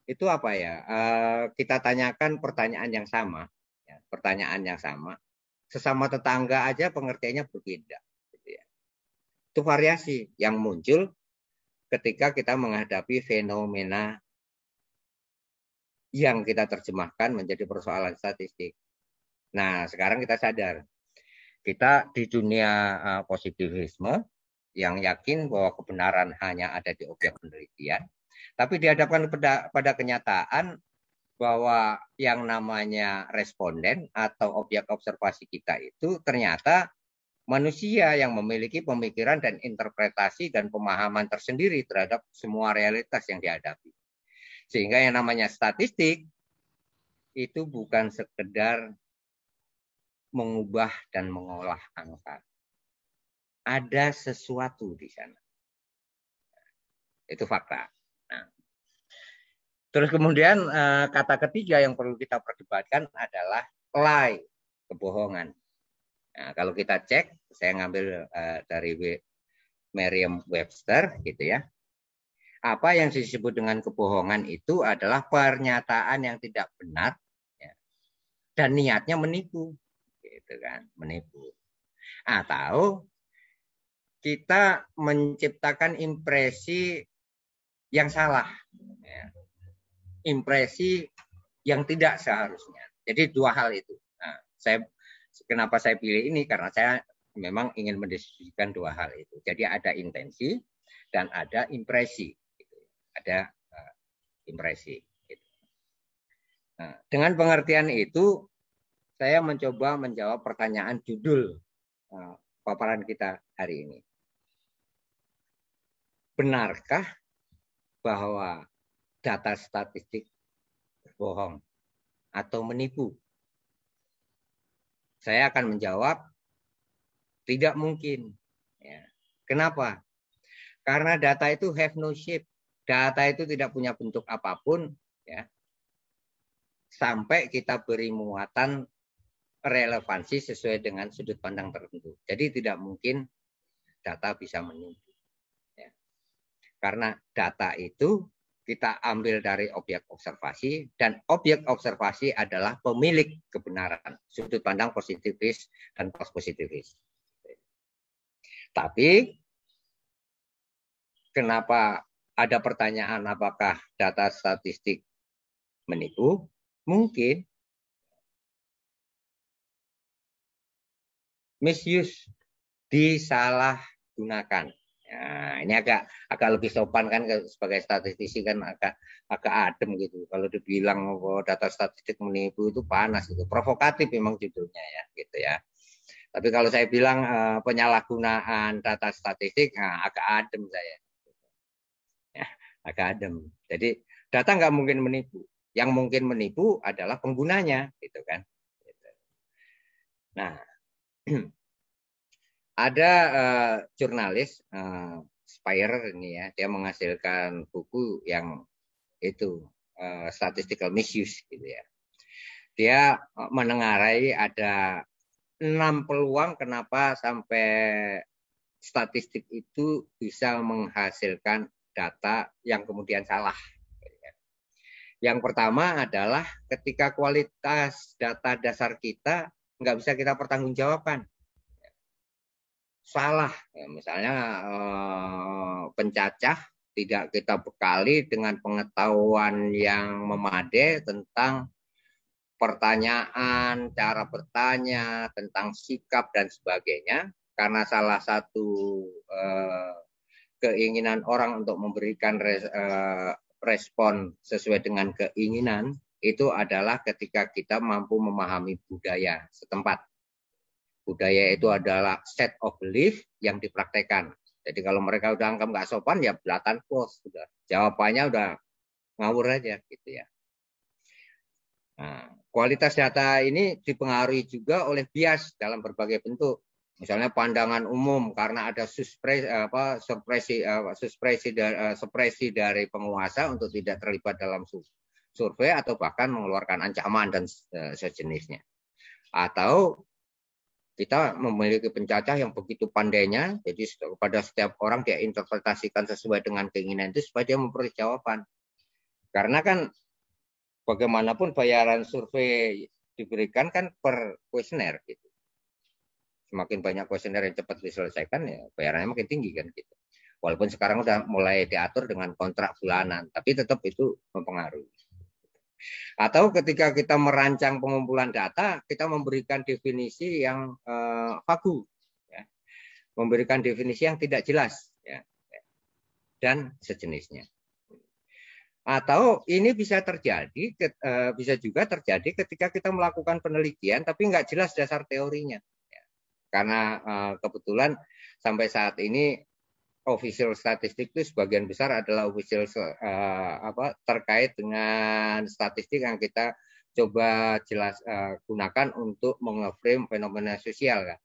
itu apa ya, kita tanyakan pertanyaan yang sama, sesama tetangga aja pengertiannya berbeda. Gitu ya. Itu variasi yang muncul ketika kita menghadapi fenomena yang kita terjemahkan menjadi persoalan statistik. Nah, sekarang kita sadar, kita di dunia positivisme yang yakin bahwa kebenaran hanya ada di objek penelitian, tapi dihadapkan pada kenyataan bahwa yang namanya responden atau objek observasi kita itu ternyata manusia yang memiliki pemikiran dan interpretasi dan pemahaman tersendiri terhadap semua realitas yang dihadapi. Sehingga yang namanya statistik itu bukan sekedar mengubah dan mengolah angka. Ada sesuatu di sana. Itu fakta. Nah, terus kemudian kata ketiga yang perlu kita perdebatkan adalah lie, kebohongan. Nah, kalau kita cek, saya ngambil dari Merriam-Webster gitu ya. Apa yang disebut dengan kebohongan itu adalah pernyataan yang tidak benar ya, dan niatnya menipu, gitu kan, menipu. Atau kita menciptakan impresi yang salah, ya, impresi yang tidak seharusnya. Jadi dua hal itu. Nah, kenapa saya pilih ini karena saya memang ingin mendiskusikan dua hal itu. Jadi ada intensi dan ada impresi. Ada impresi. Nah, dengan pengertian itu, saya mencoba menjawab pertanyaan judul paparan kita hari ini. Benarkah bahwa data statistik berbohong atau menipu? Saya akan menjawab tidak mungkin. Ya. Kenapa? Karena data itu have no shape. Data itu tidak punya bentuk apapun, ya, sampai kita beri muatan relevansi sesuai dengan sudut pandang tertentu. Jadi tidak mungkin data bisa menipu. Ya. Karena data itu kita ambil dari objek observasi, dan objek observasi adalah pemilik kebenaran, sudut pandang positivis dan postpositivis. Tapi kenapa ada pertanyaan apakah data statistik menipu? Mungkin. Misuse, disalahgunakan. Nah, ini agak lebih sopan kan sebagai statistisi kan agak adem gitu. Kalau dibilang bahwa data statistik menipu itu panas gitu. Provokatif memang judulnya ya gitu ya. Tapi kalau saya bilang penyalahgunaan data statistik, nah, agak adem saya. Ya, agak adem. Jadi data nggak mungkin menipu. Yang mungkin menipu adalah penggunanya, gitu kan. Nah, ada jurnalis Spire ini ya, dia menghasilkan buku yang itu statistical misuse, gitu ya. Dia menengarai ada 6 peluang kenapa sampai statistik itu bisa menghasilkan data yang kemudian salah. Yang pertama adalah ketika kualitas data dasar kita nggak bisa kita pertanggungjawabkan. Salah, ya, misalnya pencacah tidak kita bekali dengan pengetahuan yang memadai tentang pertanyaan, cara bertanya, tentang sikap dan sebagainya. Karena salah satu keinginan orang untuk memberikan respon sesuai dengan keinginan itu adalah ketika kita mampu memahami budaya setempat. Budaya itu adalah set of belief yang dipraktekkan. Jadi kalau mereka udah anggap nggak sopan, ya belatan close, sudah jawabannya udah ngawur aja gitu ya. Nah, kualitas data ini dipengaruhi juga oleh bias dalam berbagai bentuk. Misalnya pandangan umum karena ada supresi dari penguasa untuk tidak terlibat dalam survei atau bahkan mengeluarkan ancaman dan sejenisnya. Atau kita memiliki pencacah yang begitu pandainya, jadi kepada setiap orang dia interpretasikan sesuai dengan keinginan itu supaya dia memperoleh jawaban. Karena kan bagaimanapun bayaran survei diberikan kan per kuesioner gitu. Semakin banyak kuesioner yang cepat diselesaikan, ya bayarannya makin tinggi kan gitu. Walaupun sekarang udah mulai diatur dengan kontrak bulanan, tapi tetap itu mempengaruhi. Atau ketika kita merancang pengumpulan data, kita memberikan definisi yang vagu, ya. Memberikan definisi yang tidak jelas, ya. Dan sejenisnya. Atau ini bisa terjadi, bisa juga terjadi ketika kita melakukan penelitian tapi nggak jelas dasar teorinya. Karena kebetulan sampai saat ini official statistik itu sebagian besar adalah official terkait dengan statistik yang kita coba gunakan untuk mengeframe fenomena sosial kan.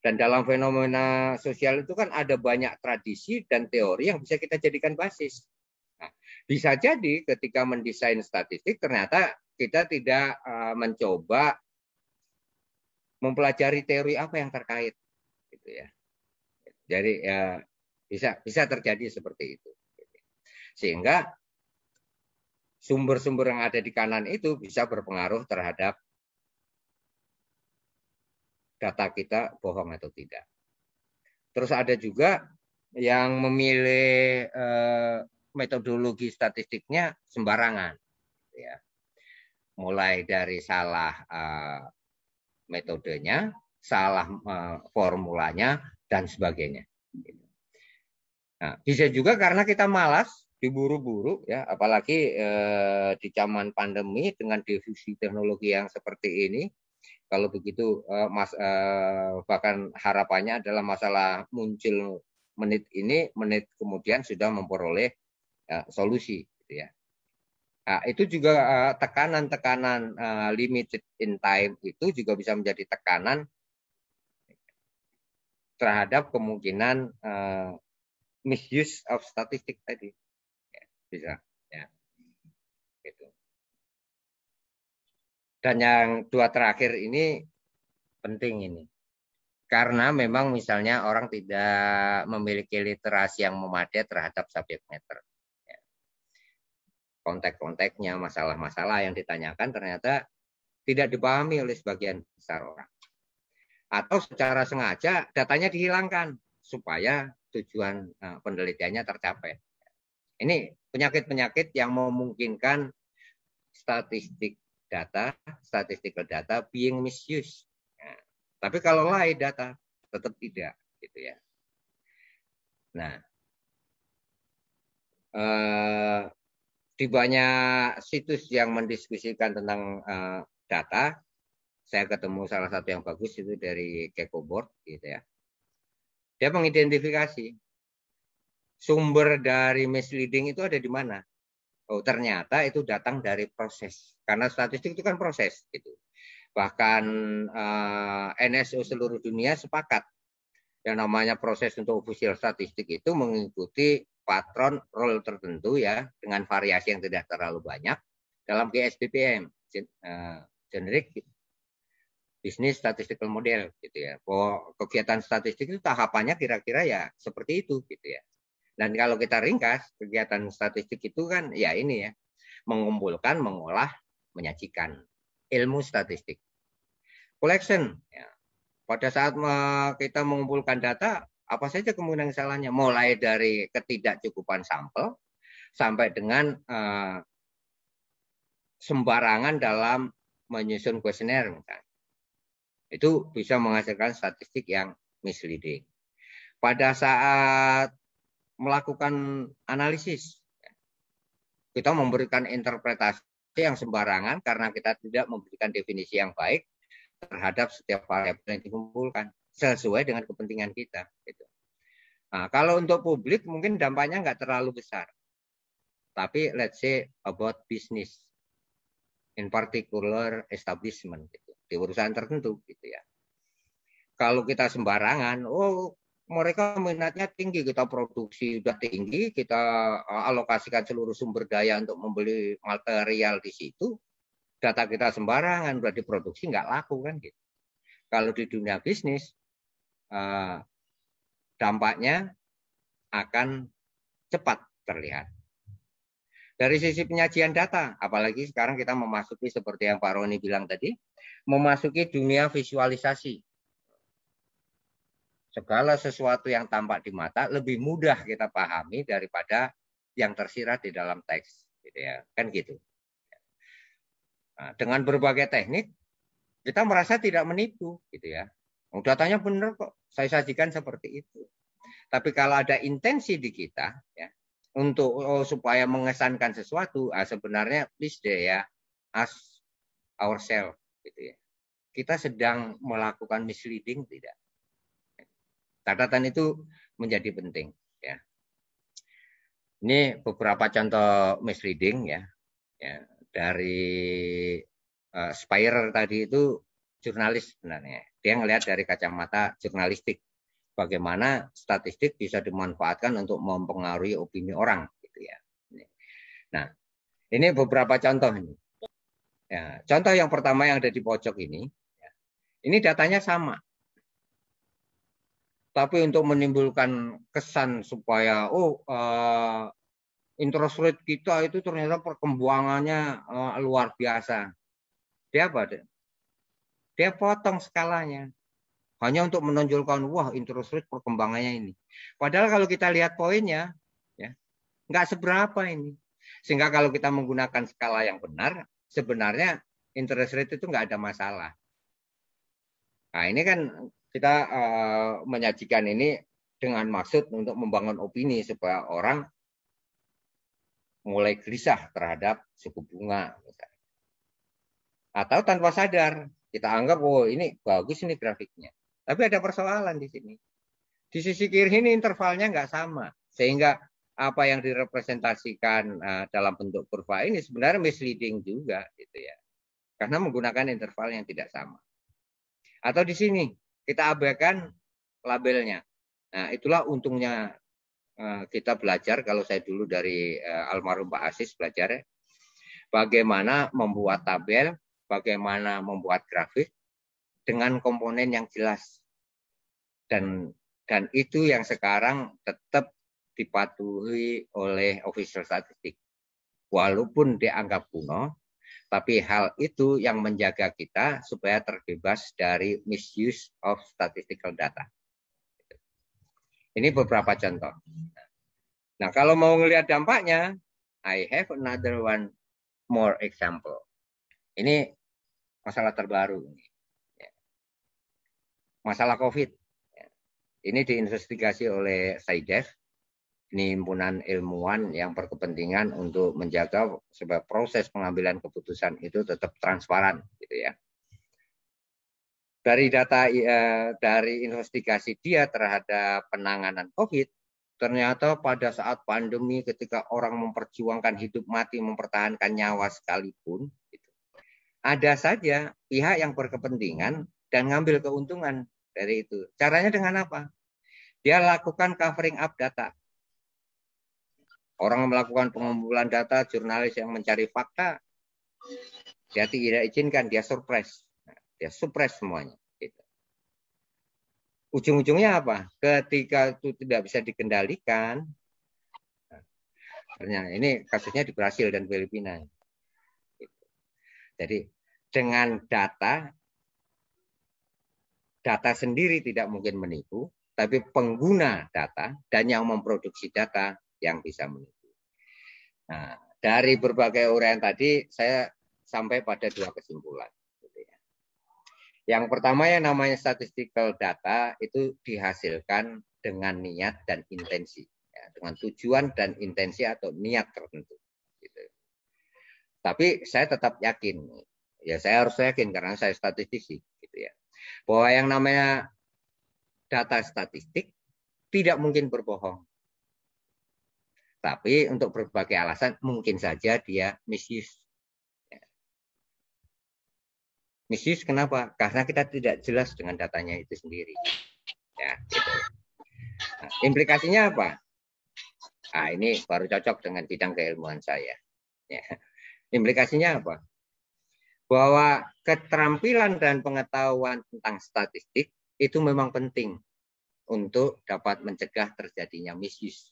Dan dalam fenomena sosial itu kan ada banyak tradisi dan teori yang bisa kita jadikan basis. Nah, bisa jadi ketika mendesain statistik ternyata kita tidak mencoba mempelajari teori apa yang terkait, gitu ya. Jadi ya bisa terjadi seperti itu. Sehingga sumber-sumber yang ada di kanan itu bisa berpengaruh terhadap data kita bohong atau tidak. Terus ada juga yang memilih metodologi statistiknya sembarangan, ya. Mulai dari salah metodenya, salah formulanya, dan sebagainya. Nah, bisa juga karena kita malas, diburu-buru, ya, apalagi di zaman pandemi dengan divisi teknologi yang seperti ini. Kalau begitu, bahkan harapannya adalah masalah muncul menit ini, menit kemudian sudah memperoleh solusi, gitu ya. Nah, itu juga tekanan-tekanan limited in time itu juga bisa menjadi tekanan terhadap kemungkinan misuse of statistik tadi. Ya, bisa, ya. Gitu. Dan yang dua terakhir ini penting ini. Karena memang misalnya orang tidak memiliki literasi yang memadai terhadap subject matter. Konteks-konteksnya, masalah-masalah yang ditanyakan ternyata tidak dipahami oleh sebagian besar orang. Atau secara sengaja datanya dihilangkan supaya tujuan penelitiannya tercapai. Ini penyakit-penyakit yang memungkinkan statistical data being misused. Nah, tapi kalau lie data tetap tidak, gitu ya. Nah, di banyak situs yang mendiskusikan tentang data, saya ketemu salah satu yang bagus itu dari Kekobord, gitu ya. Dia mengidentifikasi sumber dari misleading itu ada di mana. Oh, ternyata itu datang dari proses. Karena statistik itu kan proses, gitu. Bahkan NSO seluruh dunia sepakat yang namanya proses untuk official statistik itu mengikuti patron role tertentu ya dengan variasi yang tidak terlalu banyak dalam GSBPM, generic business statistical model, gitu ya. Bahwa kegiatan statistik itu tahapannya kira-kira ya seperti itu, gitu ya. Dan kalau kita ringkas, kegiatan statistik itu kan ya ini ya, mengumpulkan, mengolah, menyajikan ilmu statistik. Collection, ya. Pada saat kita mengumpulkan data, apa saja kemungkinan kesalahannya? Mulai dari ketidakcukupan sampel sampai dengan sembarangan dalam menyusun kuesioner misalnya. Itu bisa menghasilkan statistik yang misleading. Pada saat melakukan analisis, kita memberikan interpretasi yang sembarangan karena kita tidak memberikan definisi yang baik terhadap setiap variabel yang dikumpulkan sesuai dengan kepentingan kita. Gitu. Nah, kalau untuk publik mungkin dampaknya nggak terlalu besar. Tapi let's say about business, in particular establishment, gitu, di perusahaan tertentu, gitu ya. Kalau kita sembarangan, oh mereka minatnya tinggi, kita produksi udah tinggi, kita alokasikan seluruh sumber daya untuk membeli material di situ, data kita sembarangan, udah diproduksi nggak laku kan gitu. Kalau di dunia bisnis, dampaknya akan cepat terlihat. Dari sisi penyajian data, apalagi sekarang kita memasuki seperti yang Pak Roni bilang tadi, memasuki dunia visualisasi. Segala sesuatu yang tampak di mata lebih mudah kita pahami daripada yang tersirat di dalam teks, gitu ya, kan gitu. Nah, dengan berbagai teknik, kita merasa tidak menipu, gitu ya. Datanya benar kok, saya sajikan seperti itu. Tapi kalau ada intensi di kita, ya, untuk supaya mengesankan sesuatu, sebenarnya please deh ya, ask ourselves, gitu ya. Kita sedang melakukan misleading tidak? Catatan itu menjadi penting, ya. Ini beberapa contoh misleading, ya. Dari Spire tadi itu jurnalis sebenarnya. Dia ngelihat dari kacamata jurnalistik. Bagaimana statistik bisa dimanfaatkan untuk mempengaruhi opini orang, gitu ya. Nah, ini beberapa contoh ini. Ya, contoh yang pertama yang ada di pojok ini, ya, ini datanya sama. Tapi untuk menimbulkan kesan supaya interest rate kita itu ternyata perkembangannya luar biasa. Dia apa? Dia potong skalanya. Hanya untuk menonjolkan, wah interest rate perkembangannya ini. Padahal kalau kita lihat poinnya, ya nggak seberapa ini. Sehingga kalau kita menggunakan skala yang benar, sebenarnya interest rate itu nggak ada masalah. Nah ini kan kita menyajikan ini dengan maksud untuk membangun opini supaya orang mulai gelisah terhadap suku bunga. Misalnya. Atau tanpa sadar, kita anggap, oh ini bagus ini grafiknya. Tapi ada persoalan di sini. Di sisi kiri ini intervalnya nggak sama. Sehingga apa yang direpresentasikan dalam bentuk kurva ini sebenarnya misleading juga. Gitu ya. Karena menggunakan interval yang tidak sama. Atau di sini, kita abaikan labelnya. Nah, itulah untungnya kita belajar, kalau saya dulu dari almarhum Pak Asis belajar, bagaimana membuat tabel, bagaimana membuat grafik, dengan komponen yang jelas. Dan itu yang sekarang tetap dipatuhi oleh official statistik. Walaupun dianggap kuno, tapi hal itu yang menjaga kita supaya terbebas dari misuse of statistical data. Ini beberapa contoh. Nah, kalau mau ngelihat dampaknya, I have another one more example. Ini masalah terbaru. Masalah COVID. Ini diinvestigasi oleh SciDev. Ini himpunan ilmuwan yang berkepentingan untuk menjaga supaya proses pengambilan keputusan itu tetap transparan, gitu ya. Dari data dari investigasi dia terhadap penanganan COVID, ternyata pada saat pandemi ketika orang memperjuangkan hidup mati mempertahankan nyawa sekalipun, gitu, ada saja pihak yang berkepentingan dan ngambil keuntungan dari itu. Caranya dengan apa? Dia lakukan covering up data. Orang melakukan pengumpulan data, jurnalis yang mencari fakta, dia tidak izinkan, dia suppress. Dia suppress semuanya. Gitu. Ujung-ujungnya apa? Ketika itu tidak bisa dikendalikan, ternyata ini kasusnya di Brasil dan Filipina. Gitu. Jadi dengan data sendiri tidak mungkin menipu, tapi pengguna data dan yang memproduksi data yang bisa menipu. Nah, dari berbagai uraian tadi saya sampai pada dua kesimpulan. Yang pertama yang namanya statistical data itu dihasilkan dengan niat dan intensi, ya, dengan tujuan dan intensi atau niat tertentu. Gitu. Tapi saya tetap yakin, ya saya harus yakin karena saya statistisi, gitu ya, bahwa yang namanya data statistik tidak mungkin berbohong. Tapi untuk berbagai alasan mungkin saja dia misuse. Misuse kenapa? Karena kita tidak jelas dengan datanya itu sendiri. Ya, gitu. Nah, implikasinya apa? Nah, ini baru cocok dengan bidang keilmuan saya. Ya. Implikasinya apa? Bahwa keterampilan dan pengetahuan tentang statistik itu memang penting untuk dapat mencegah terjadinya misuse.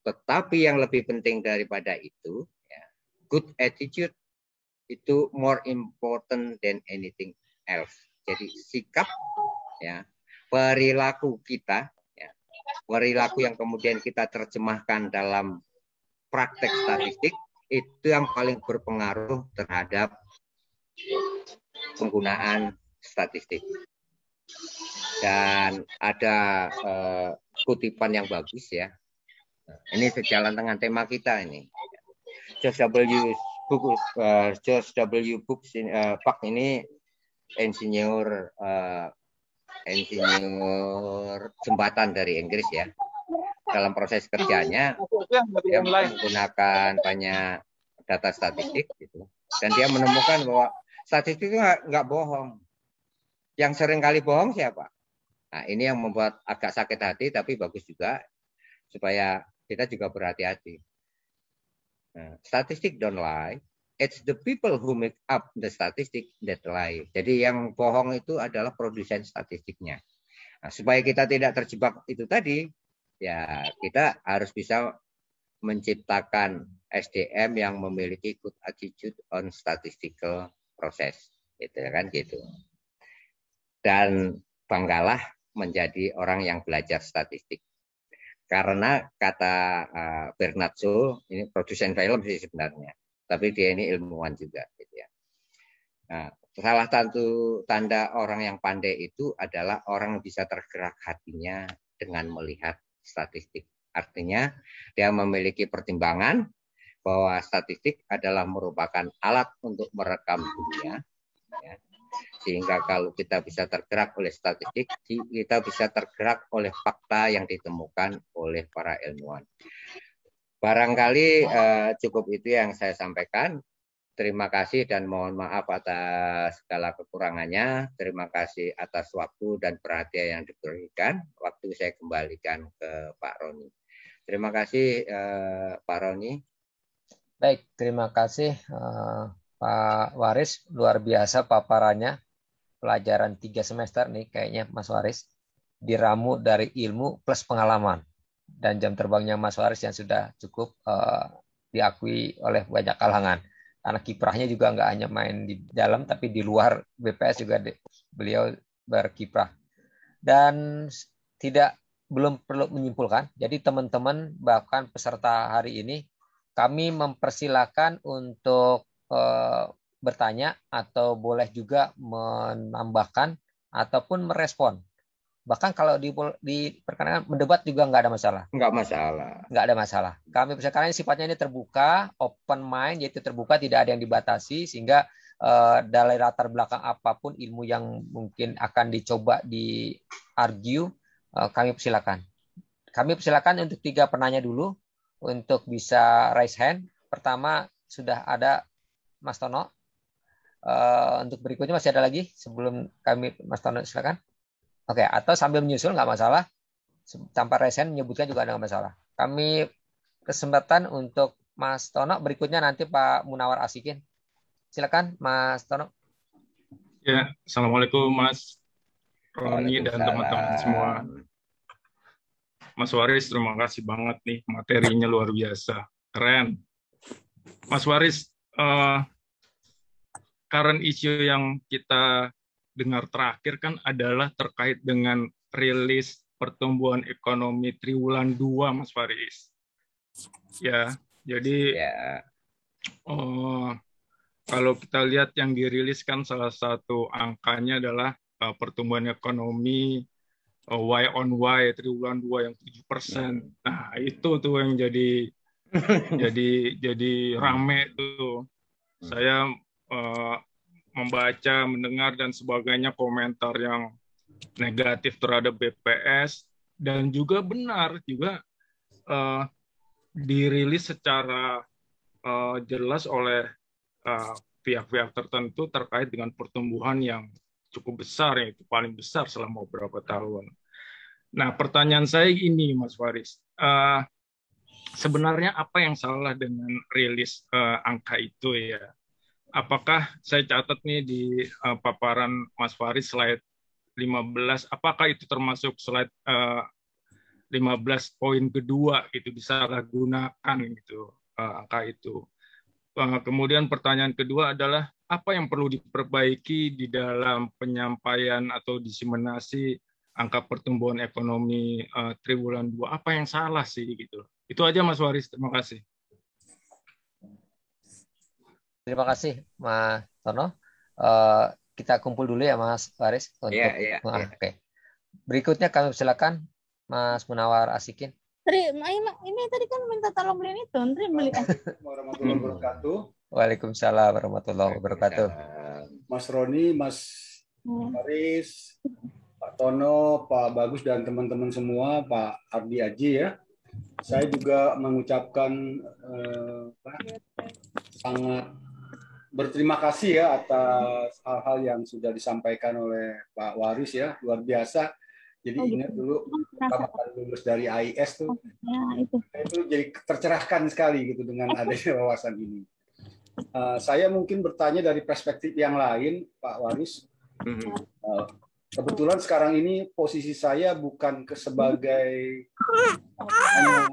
Tetapi yang lebih penting daripada itu, ya, good attitude itu more important than anything else. Jadi sikap, ya, perilaku kita, ya, perilaku yang kemudian kita terjemahkan dalam praktek statistik itu yang paling berpengaruh terhadap penggunaan statistik. Dan ada kutipan yang bagus, ya. Ini sejalan dengan tema kita ini. George W. Buck ini insinyur jembatan dari Inggris, ya. Dalam proses kerjanya dia menggunakan banyak data statistik gitu. Dan dia menemukan bahwa statistik itu nggak bohong. Yang sering kali bohong siapa? Nah, ini yang membuat agak sakit hati, tapi bagus juga supaya kita juga berhati-hati. Nah, statistik don't lie. It's the people who make up the statistic that lie. Jadi yang bohong itu adalah produsen statistiknya. Nah, supaya kita tidak terjebak itu tadi, ya kita harus bisa menciptakan SDM yang memiliki good attitude on statistical process, gitu kan, gitu. Dan banggalah menjadi orang yang belajar statistik. Karena kata Bernard Shaw, ini produsen film sih sebenarnya, tapi dia ini ilmuwan juga, gitu ya. Nah, salah satu tanda orang yang pandai itu adalah orang yang bisa tergerak hatinya dengan melihat statistik. Artinya dia memiliki pertimbangan bahwa statistik adalah merupakan alat untuk merekam dunia, ya. Sehingga kalau kita bisa tergerak oleh statistik, kita bisa tergerak oleh fakta yang ditemukan oleh para ilmuwan. Barangkali cukup itu yang saya sampaikan. Terima kasih dan mohon maaf atas segala kekurangannya. Terima kasih atas waktu dan perhatian yang diberikan. Waktu saya kembalikan ke Pak Roni. Terima kasih Pak Roni. Baik, terima kasih Pak Waris. Luar biasa paparannya. Pelajaran 3 semester nih kayaknya Mas Waris. Diramu dari ilmu plus pengalaman. Dan jam terbangnya Mas Waris yang sudah cukup diakui oleh banyak kalangan. Karena kiprahnya juga nggak hanya main di dalam, tapi di luar BPS juga beliau berkiprah. Dan belum perlu menyimpulkan. Jadi teman-teman bahkan peserta hari ini, kami mempersilakan untuk bertanya atau boleh juga menambahkan ataupun merespon. Bahkan kalau diperkenankan mendebat juga nggak ada masalah. Nggak masalah. Nggak ada masalah. Kami persilakan, sifatnya ini terbuka, open mind, yaitu terbuka, tidak ada yang dibatasi, sehingga dari latar belakang apapun ilmu yang mungkin akan dicoba di-argue, kami persilakan. Kami persilakan untuk 3 penanya dulu untuk bisa raise hand. Pertama sudah ada Mas Tono. Untuk berikutnya masih ada lagi sebelum kami, Mas Tono silakan. Oke, atau sambil menyusul nggak masalah. Tanpa raise hand menyebutkan juga nggak masalah. Kami kesempatan untuk Mas Tono, berikutnya nanti Pak Munawar Asikin. Silakan Mas Tono. Ya, Assalamualaikum Mas Roni dan teman-teman semua. Mas Waris, terima kasih banget nih, materinya luar biasa, keren. Mas Waris, current issue yang kita dengar terakhir kan adalah terkait dengan rilis pertumbuhan ekonomi triwulan 2, Mas Waris. Ya, jadi kalau kita lihat yang dirilis kan salah satu angkanya adalah pertumbuhan ekonomi Y on Y triwulan 2 yang 7%. Nah, itu tuh yang jadi rame tuh. Saya membaca, mendengar dan sebagainya komentar yang negatif terhadap BPS, dan juga benar juga dirilis secara jelas oleh pihak-pihak tertentu terkait dengan pertumbuhan yang cukup besar, yaitu paling besar selama beberapa tahun. Nah, pertanyaan saya ini, Mas Faris, sebenarnya apa yang salah dengan rilis angka itu ya? Apakah saya catat nih di paparan Mas Faris slide 15, apakah itu termasuk slide 15 poin kedua gitu, disalahgunakan gitu angka itu? Kemudian pertanyaan kedua adalah apa yang perlu diperbaiki di dalam penyampaian atau diseminasi angka pertumbuhan ekonomi triwulan 2? Apa yang salah sih gitu? Itu aja Mas Waris, terima kasih. Terima kasih Mas Tono. Kita kumpul dulu ya Mas Waris untuk Oke. Berikutnya kami silakan Mas Munawar Asikin. Ini tadi kan minta tolong beliin itu, beli. Warahmatullahi wabarakatuh. Waalaikumsalam warahmatullahi wabarakatuh. Mas Roni, Mas Faris, Pak Tono, Pak Bagus dan teman-teman semua, Pak Ardi Aji ya. Saya juga mengucapkan sangat berterima kasih ya atas hal-hal yang sudah disampaikan oleh Pak Waris ya, luar biasa. Jadi ingat dulu pertama kali lulus dari AIS tuh, itu jadi tercerahkan sekali gitu dengan adanya wawasan ini. Saya mungkin bertanya dari perspektif yang lain, Pak Waris. Kebetulan sekarang ini posisi saya bukan sebagai hanya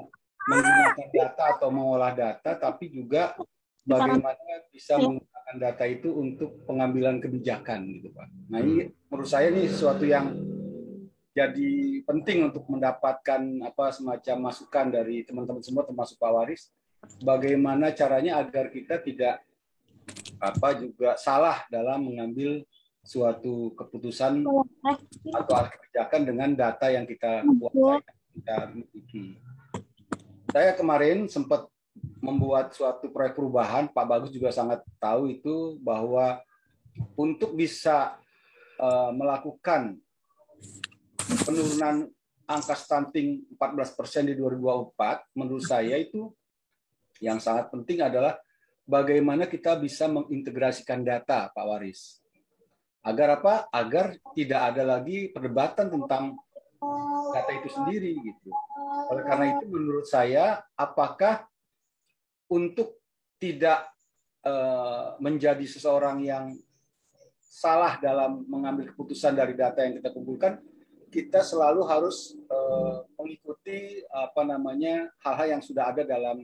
menggunakan data atau mengolah data, tapi juga bagaimana bisa menggunakan data itu untuk pengambilan kebijakan, gitu Pak. Nah ini menurut saya ini sesuatu yang jadi penting untuk mendapatkan semacam masukan dari teman-teman semua, termasuk Pak Waris, bagaimana caranya agar kita tidak juga salah dalam mengambil suatu keputusan atau kebijakan dengan data yang kita miliki. Saya kemarin sempat membuat suatu proyek perubahan, Pak Bagus juga sangat tahu itu, bahwa untuk bisa melakukan penurunan angka stunting 14% di 2024, menurut saya itu yang sangat penting adalah bagaimana kita bisa mengintegrasikan data, Pak Waris. Agar apa? Agar tidak ada lagi perdebatan tentang data itu sendiri gitu. Oleh karena itu menurut saya, apakah untuk tidak menjadi seseorang yang salah dalam mengambil keputusan dari data yang kita kumpulkan, kita selalu harus mengikuti hal-hal yang sudah ada dalam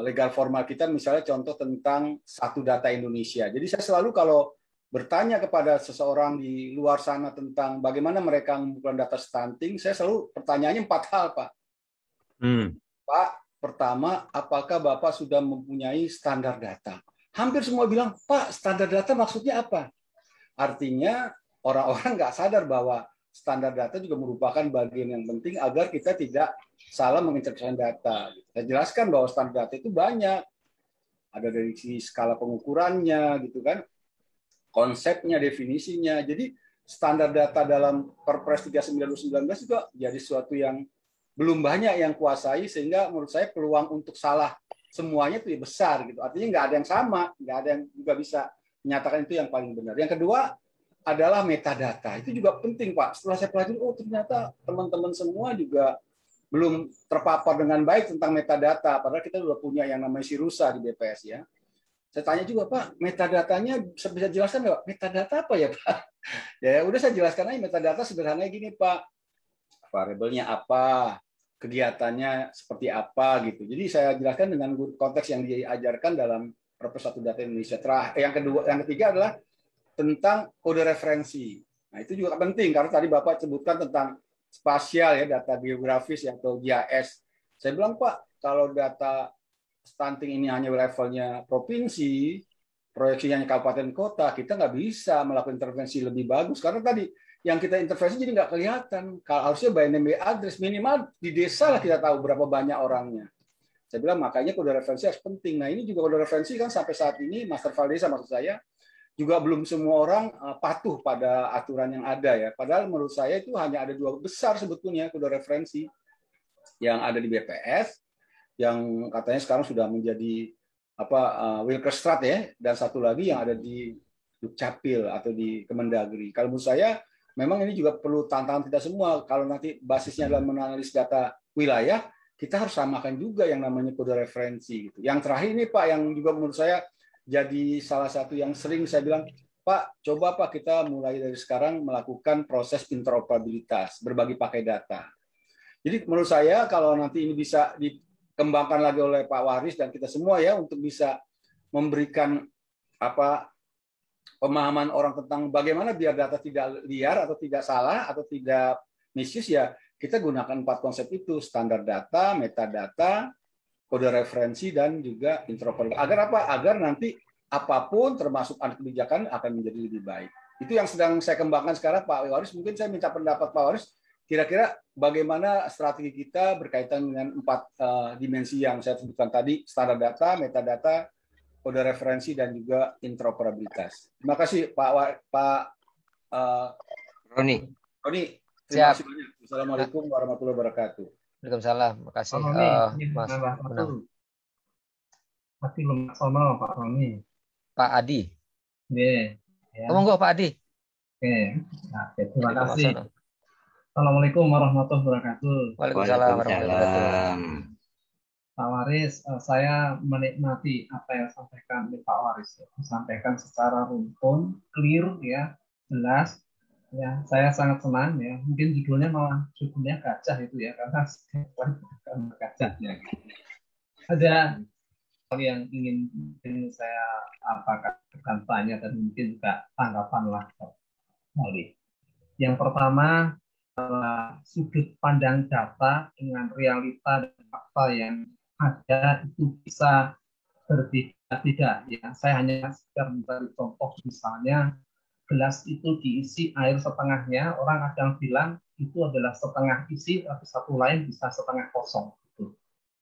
legal formal kita, misalnya contoh tentang satu data Indonesia. Jadi saya selalu kalau bertanya kepada seseorang di luar sana tentang bagaimana mereka mengumpulkan data stunting, saya selalu pertanyaannya 4 hal, Pak. Pak, pertama, apakah Bapak sudah mempunyai standar data? Hampir semua bilang, Pak, standar data maksudnya apa? Artinya orang-orang nggak sadar bahwa standar data juga merupakan bagian yang penting agar kita tidak salah menginterpretasi data. Saya jelaskan bahwa standar data itu banyak. Ada dari sisi skala pengukurannya, gitu kan, konsepnya, definisinya. Jadi standar data dalam Perpres 39 2019 juga jadi sesuatu yang belum banyak yang kuasai, sehingga menurut saya peluang untuk salah semuanya itu besar gitu. Artinya nggak ada yang sama, nggak ada yang juga bisa menyatakan itu yang paling benar. Yang kedua adalah metadata. Itu juga penting, Pak. Setelah saya pelajari, ternyata teman-teman semua juga belum terpapar dengan baik tentang metadata. Padahal kita sudah punya yang namanya Sirusa di BPS ya. Saya tanya juga, Pak, metadatanya bisa jelaskan nggak? Metadata apa ya, Pak? Ya udah saya jelaskan aja metadata sederhananya gini, Pak. Variabelnya apa, kegiatannya seperti apa gitu. Jadi saya jelaskan dengan konteks yang diajarkan dalam Perpres 1 Data Indonesia. Yang ketiga adalah tentang kode referensi. Nah, itu juga penting karena tadi Bapak sebutkan tentang spasial ya, data geografis atau GIS. Saya bilang, Pak, kalau data stunting ini hanya levelnya provinsi, proyeksinya kabupaten kota, kita nggak bisa melakukan intervensi lebih bagus karena tadi yang kita intervensi jadi nggak kelihatan. Kalau harusnya by name by address, minimal di desa lah kita tahu berapa banyak orangnya. Saya bilang makanya kode referensi harus penting. Nah ini juga kode referensi kan sampai saat ini Master File Desa maksud saya juga belum semua orang patuh pada aturan yang ada ya. Padahal menurut saya itu hanya ada 2 besar sebetulnya kode referensi yang ada di BPS, yang katanya sekarang sudah menjadi Wilkerstrat ya, dan satu lagi yang ada di Dukcapil atau di Kemendagri. Kalau menurut saya memang ini juga perlu tantangan kita semua. Kalau nanti basisnya adalah menganalisis data wilayah, kita harus samakan juga yang namanya kode referensi. Gitu. Yang terakhir ini Pak, yang juga menurut saya jadi salah satu yang sering saya bilang, Pak, coba Pak kita mulai dari sekarang melakukan proses interoperabilitas, berbagi pakai data. Jadi menurut saya kalau nanti ini bisa dikembangkan lagi oleh Pak Waris dan kita semua ya untuk bisa memberikan pemahaman orang tentang bagaimana biar data tidak liar atau tidak salah atau tidak misuse ya, kita gunakan 4 konsep itu, standar data, metadata, kode referensi, dan juga interoperabilitas. Agar apa? Agar nanti apapun termasuk kebijakan akan menjadi lebih baik. Itu yang sedang saya kembangkan sekarang Pak Waris. Mungkin saya minta pendapat Pak Waris, kira-kira bagaimana strategi kita berkaitan dengan 4 dimensi yang saya sebutkan tadi, standar data, metadata, kode referensi, dan juga interoperabilitas. Terima kasih Pak Roni. Terima kasih banyak. Assalamualaikum warahmatullahi wabarakatuh. Waalaikumsalam. Terima kasih Mas Menang. Masih belum sono Pak Roni. Pak Adi. Ya. Monggo Pak Adi. Oke. Nah, terima kasih. Assalamualaikum warahmatullahi wabarakatuh. Waalaikumsalam warahmatullahi wabarakatuh. Pak Waris, saya menikmati apa yang disampaikan oleh Pak Waris. Disampaikan secara runtun, clear, ya, jelas. Ya, saya sangat senang ya. Mungkin judulnya gajah itu ya, karena gajahnya. Ada hal yang ingin saya akan tanya dan mungkin juga tanggapan lah kali. Yang pertama, sudut pandang data dengan realita dan fakta yang ada itu bisa berbeda tidak ya. Saya hanya sekedar mencari contoh, misalnya gelas itu diisi air setengahnya, orang ada yang bilang itu adalah setengah isi, tapi satu lain bisa setengah kosong.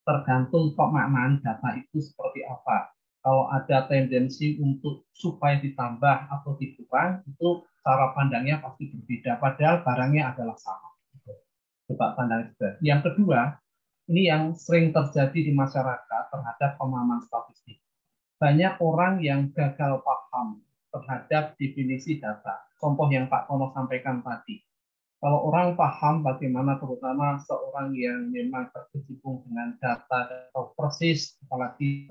Tergantung pemaknaan data itu seperti apa. Kalau ada tendensi untuk supaya ditambah atau dikurang, itu cara pandangnya pasti berbeda. Padahal barangnya adalah sama. Coba pandang juga. Yang kedua, ini yang sering terjadi di masyarakat terhadap pemahaman statistik. Banyak orang yang gagal paham terhadap definisi data. Contoh yang Pak Tono sampaikan tadi. Kalau orang paham bagaimana terutama seorang yang memang terkecimpung dengan data atau persis, apalagi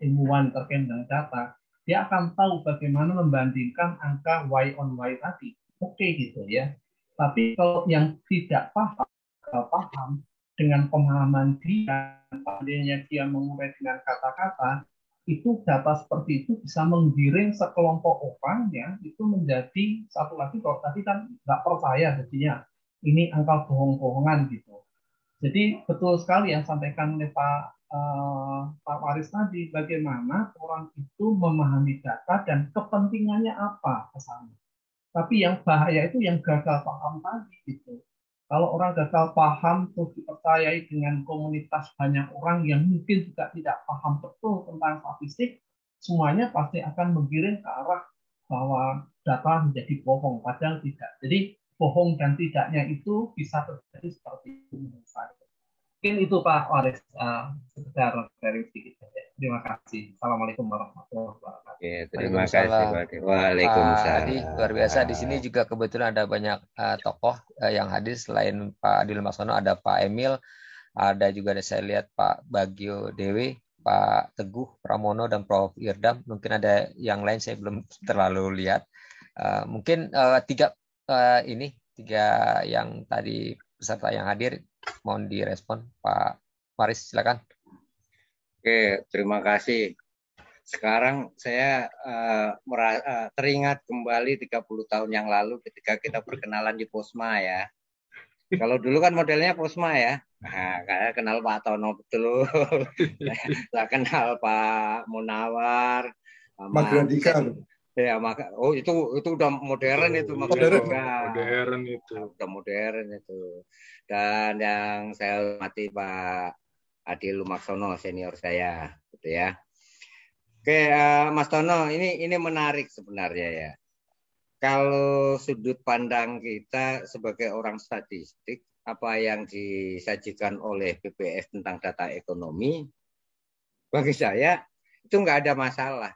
ilmuwan terkait dengan data, dia akan tahu bagaimana membandingkan angka Y on Y tadi. Oke gitu ya. Tapi kalau yang tidak paham dengan pemahaman dia, pandainya dia mengurai dengan kata-kata, itu data seperti itu bisa menggiring sekelompok orang ya, itu menjadi satu lagi kalau tadi kan nggak percaya jadinya ini angka bohong-bohongan gitu. Jadi betul sekali yang sampaikan oleh Pak Waris tadi, bagaimana orang itu memahami data dan kepentingannya apa kesannya. Tapi yang bahaya itu yang gagal paham tadi gitu. Kalau orang gagal paham terus dipercayai dengan komunitas banyak orang yang mungkin juga tidak paham betul tentang statistik, semuanya pasti akan menggiring ke arah bahwa data menjadi bohong, padahal tidak. Jadi bohong dan tidaknya itu bisa terjadi seperti itu menurut saya. Mungkin itu Pak Waris, sekedar sharing sedikit saja. Terima kasih. Assalamualaikum warahmatullahi wabarakatuh. Oke, terima kasih. Waalaikumsalam. Adi, luar biasa. Di sini juga kebetulan ada banyak tokoh yang hadir. Selain Pak Adil Laksono, ada Pak Emil, ada juga saya lihat Pak Bagio Dewi, Pak Teguh Pramono, dan Prof. Irdam. Mungkin ada yang lain saya belum terlalu lihat. Mungkin tiga yang tadi peserta yang hadir, mohon direspon. Pak Waris, silakan. Oke, terima kasih. Sekarang saya teringat kembali 30 tahun yang lalu ketika kita berkenalan di Posma ya. Kalau dulu kan modelnya Posma ya. Nah, saya kenal Pak Tono betul. Saya kenal Pak Munawar, Mas Grandika. ya maka itu udah modern itu modern. maksudnya. Modern itu. Udah modern itu. Dan yang saya hormati Pak Adi Lumaksono senior saya, gitu ya. Oke, Mas Tono, ini menarik sebenarnya ya. Kalau sudut pandang kita sebagai orang statistik, apa yang disajikan oleh BPS tentang data ekonomi, bagi saya itu nggak ada masalah.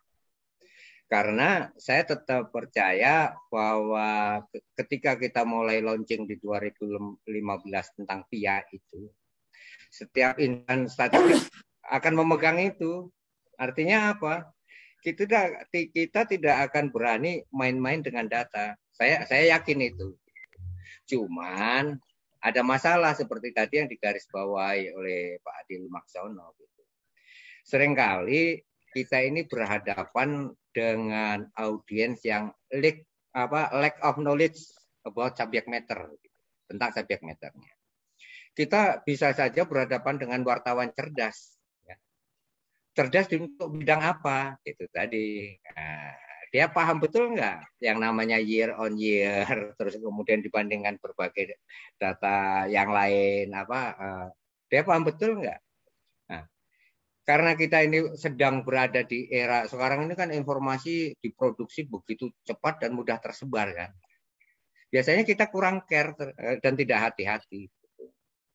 Karena saya tetap percaya bahwa ketika kita mulai launching di 2015 tentang PIA itu, setiap insan statistik akan memegang itu. Artinya apa? Kita tidak akan berani main-main dengan data. Saya yakin itu. Cuman ada masalah seperti tadi yang digarisbawahi oleh Pak Adi Lumaksono. Seringkali kita ini berhadapan dengan audiens yang lack of knowledge about subject matter, tentang subject matternya. Kita bisa saja berhadapan dengan wartawan cerdas. Cerdas untuk bidang apa itu tadi. Nah, dia paham betul nggak yang namanya year on year, terus kemudian dibandingkan berbagai data yang lain dia paham betul nggak? Nah, karena kita ini sedang berada di era sekarang ini kan informasi diproduksi begitu cepat dan mudah tersebar kan. Biasanya kita kurang care dan tidak hati-hati.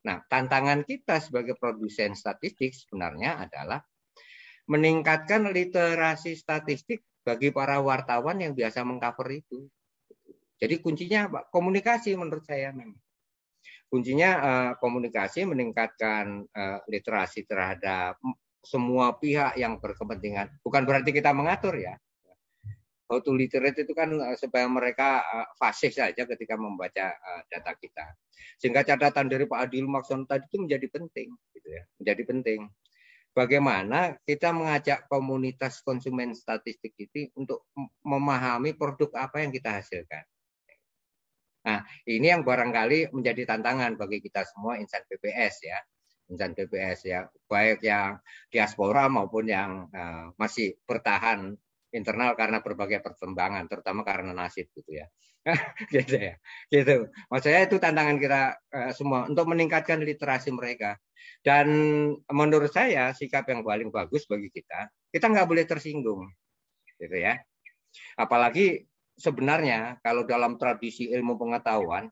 Nah, tantangan kita sebagai produsen statistik sebenarnya adalah meningkatkan literasi statistik bagi para wartawan yang biasa mengcover itu. Jadi kuncinya apa? Komunikasi menurut saya memang. Kuncinya komunikasi, meningkatkan literasi terhadap semua pihak yang berkepentingan. Bukan berarti kita mengatur ya. How to literate itu kan supaya mereka fasih saja ketika membaca data kita. Sehingga catatan dari Pak Adi Lumaksono tadi itu menjadi penting, gitu ya. Menjadi penting. Bagaimana kita mengajak komunitas konsumen statistik itu untuk memahami produk apa yang kita hasilkan. Nah, ini yang barangkali menjadi tantangan bagi kita semua insan BPS ya. Insan BPS ya, baik yang diaspora maupun yang masih bertahan internal karena berbagai perkembangan, terutama karena nasib gitu ya. Gitu ya. Gitu. Maksudnya itu tantangan kita semua untuk meningkatkan literasi mereka. Dan menurut saya sikap yang paling bagus bagi kita nggak boleh tersinggung, gitu ya. Apalagi sebenarnya kalau dalam tradisi ilmu pengetahuan,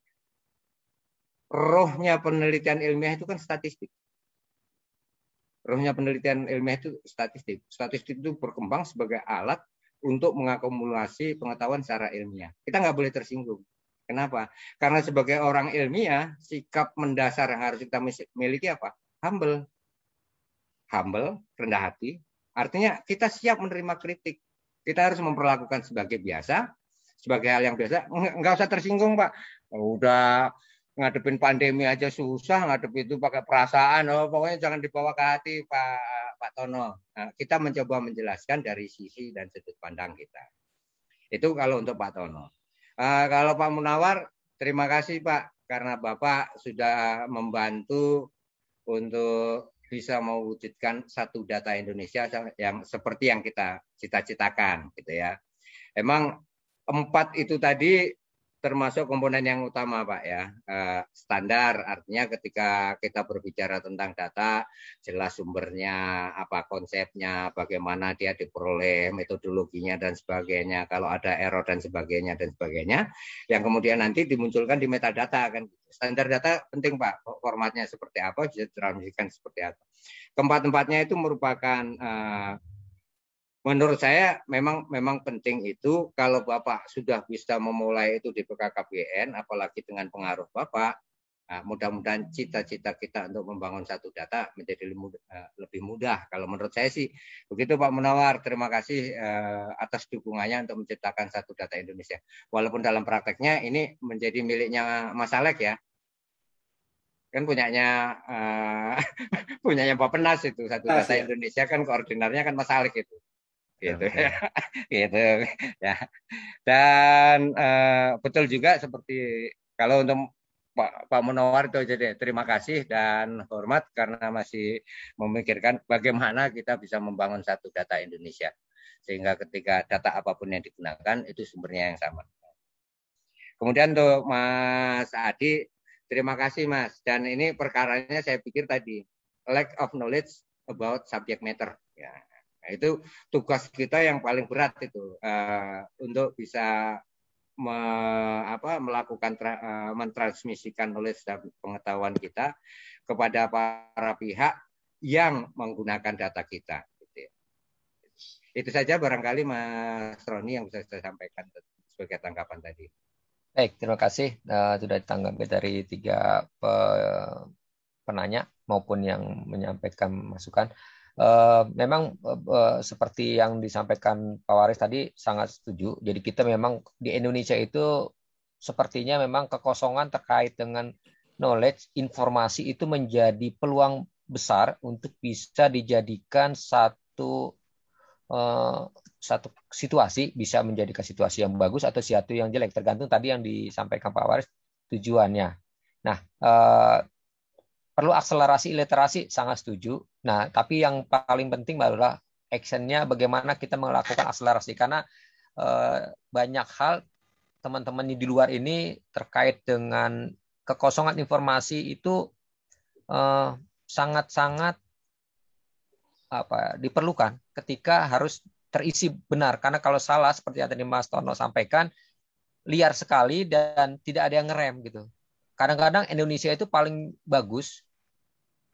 rohnya penelitian ilmiah itu kan statistik. Rohnya penelitian ilmiah itu statistik. Statistik itu berkembang sebagai alat untuk mengakumulasi pengetahuan secara ilmiah. Kita nggak boleh tersinggung. Kenapa? Karena sebagai orang ilmiah, sikap mendasar yang harus kita miliki apa? Humble, rendah hati. Artinya kita siap menerima kritik. Kita harus memperlakukan sebagai biasa, sebagai hal yang biasa. Nggak usah tersinggung, Pak. Udah ngadepin pandemi aja susah, ngadepin itu pakai perasaan. Pokoknya jangan dibawa ke hati, Pak Tono. Nah, kita mencoba menjelaskan dari sisi dan sudut pandang kita. Itu kalau untuk Pak Tono. Kalau Pak Munawar, terima kasih Pak, karena Bapak sudah membantu untuk bisa mewujudkan satu data Indonesia yang seperti yang kita cita-citakan, gitu ya. Emang 4 itu tadi termasuk komponen yang utama Pak ya. Standar artinya ketika kita berbicara tentang data, jelas sumbernya, apa konsepnya, bagaimana dia diperoleh, metodologinya dan sebagainya, kalau ada error dan sebagainya, yang kemudian nanti dimunculkan di metadata kan. Standar data penting Pak, formatnya seperti apa, ditransmisikan seperti apa. Keempat-empatnya itu merupakan menurut saya memang penting itu. Kalau Bapak sudah bisa memulai itu di BKKBN, apalagi dengan pengaruh Bapak, mudah-mudahan cita-cita kita untuk membangun satu data menjadi lebih mudah. Kalau menurut saya sih begitu Pak Munawar. Terima kasih atas dukungannya untuk menciptakan satu data Indonesia. Walaupun dalam prakteknya ini menjadi miliknya Mas Alek ya. Kan punyanya Bappenas itu, satu data Indonesia kan koordinarnya kan Mas Alek itu. Gitu gitu ya. Dan betul juga seperti kalau untuk Pak Munawar itu jadi terima kasih dan hormat karena masih memikirkan bagaimana kita bisa membangun satu data Indonesia sehingga ketika data apapun yang digunakan itu sumbernya yang sama. Kemudian untuk Mas Adi, terima kasih Mas. Dan ini perkaranya saya pikir tadi lack of knowledge about subject matter. Ya, nah, itu tugas kita yang paling berat itu untuk bisa melakukan mentransmisikan knowledge dan pengetahuan kita kepada para pihak yang menggunakan data kita. Itu saja barangkali Mas Roni yang bisa saya sampaikan sebagai tanggapan tadi. Baik, terima kasih sudah ditanggapi dari 3 penanya maupun yang menyampaikan masukan. Memang seperti yang disampaikan Pak Waris tadi sangat setuju. Jadi kita memang di Indonesia itu sepertinya memang kekosongan terkait dengan knowledge, informasi itu menjadi peluang besar untuk bisa dijadikan satu situasi, bisa menjadikan situasi yang bagus atau situasi yang jelek, tergantung tadi yang disampaikan Pak Waris tujuannya. Nah, perlu akselerasi literasi, sangat setuju. Nah, tapi yang paling penting adalah actionnya bagaimana kita melakukan akselerasi, karena banyak hal teman-teman di luar ini terkait dengan kekosongan informasi itu sangat-sangat diperlukan ketika harus terisi benar, karena kalau salah seperti yang tadi Mas Tono sampaikan, liar sekali dan tidak ada yang ngerem gitu. Kadang-kadang Indonesia itu paling bagus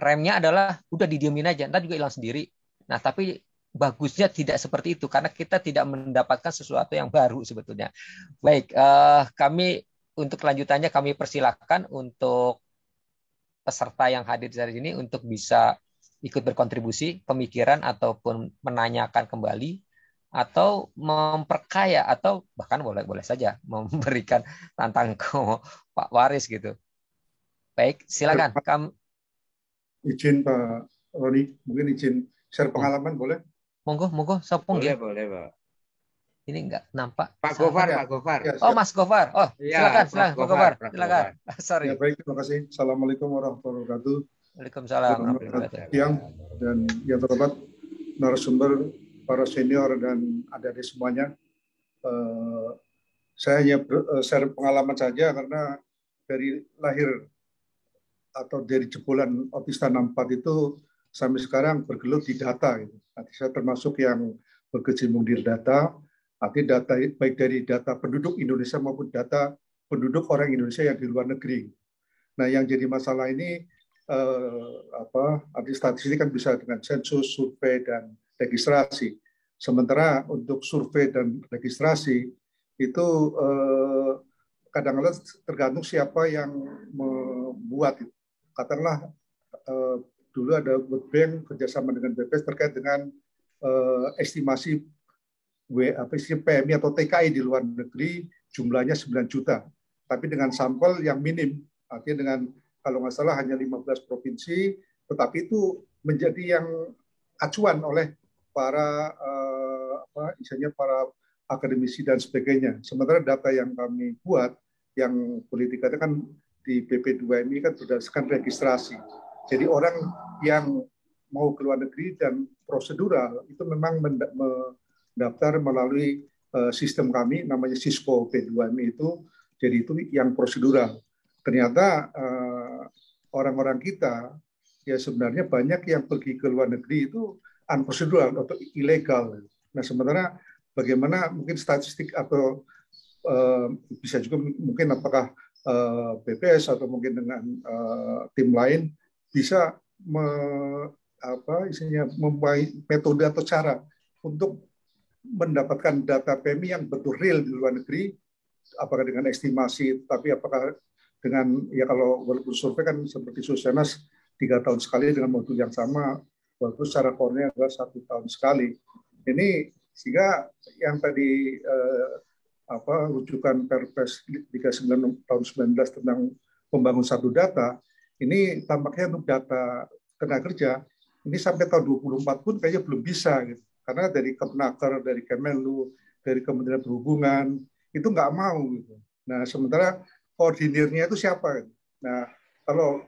remnya adalah udah didiemin aja, ntar juga hilang sendiri. Nah, tapi bagusnya tidak seperti itu karena kita tidak mendapatkan sesuatu yang baru sebetulnya. Baik, kami untuk kelanjutannya kami persilakan untuk peserta yang hadir di sini untuk bisa ikut berkontribusi pemikiran ataupun menanyakan kembali atau memperkaya atau bahkan boleh saja memberikan tantangan ke Pak Waris gitu. Baik, silakan. Izin Pak Roni, mungkin izin share pengalaman boleh? Monggo, sopong boleh, ya. Boleh, Pak. Ini enggak nampak. Pak Gofar. Ya, oh, Mas Gofar. Oh, ya, silakan Pak Gofar. Silakan. Sorry. Ya, baik, terima kasih. Assalamualaikum warahmatullahi wabarakatuh. Waalaikumsalam. Siang dan yang terhormat narasumber, para senior dan adik-adik semuanya. Saya hanya share pengalaman saja karena dari lahir atau dari jebolan Otista 64 itu sampai sekarang bergelut di data. Gitu. Nanti saya termasuk yang berkecimpung di data, artinya data baik dari data penduduk Indonesia maupun data penduduk orang Indonesia yang di luar negeri. Nah, yang jadi masalah ini arti statistik kan bisa dengan sensus, survei, dan registrasi. Sementara untuk survei dan registrasi itu kadang-kadang tergantung siapa yang membuat itu. Katakanlah dulu ada World Bank kerjasama dengan BPS terkait dengan estimasi PMI atau TKI di luar negeri jumlahnya 9 juta. Tapi dengan sampel yang minim, artinya dengan kalau nggak salah hanya 15 provinsi, tetapi itu menjadi yang acuan oleh para para akademisi dan sebagainya. Sementara data yang kami buat, yang politikanya kan di BP2MI kan berdasarkan registrasi. Jadi orang yang mau ke luar negeri dan prosedural itu memang mendaftar melalui sistem kami namanya Cisco P2MI itu, jadi itu yang prosedural. Ternyata orang-orang kita ya sebenarnya banyak yang pergi ke luar negeri itu unprocedural atau ilegal. Nah, sementara bagaimana mungkin statistik atau bisa juga mungkin apakah BPS atau mungkin dengan tim lain bisa membuat metode atau cara untuk mendapatkan data PMI yang betul real di luar negeri, apakah dengan estimasi, tapi apakah dengan kalau walaupun survei kan seperti Susenas 3 tahun sekali dengan modul yang sama, walaupun secara kornya adalah 1 tahun sekali. Ini sehingga yang tadi rujukan Perpres 39 tahun 19 tentang membangun satu data, ini tampaknya untuk data tenaga kerja, ini sampai tahun 2024 pun kayaknya belum bisa. Gitu. Karena dari Kepnaker, dari Kemenlu, dari Kementerian Perhubungan, itu nggak mau. Gitu. Nah, sementara koordinirnya itu siapa? Gitu. Nah, kalau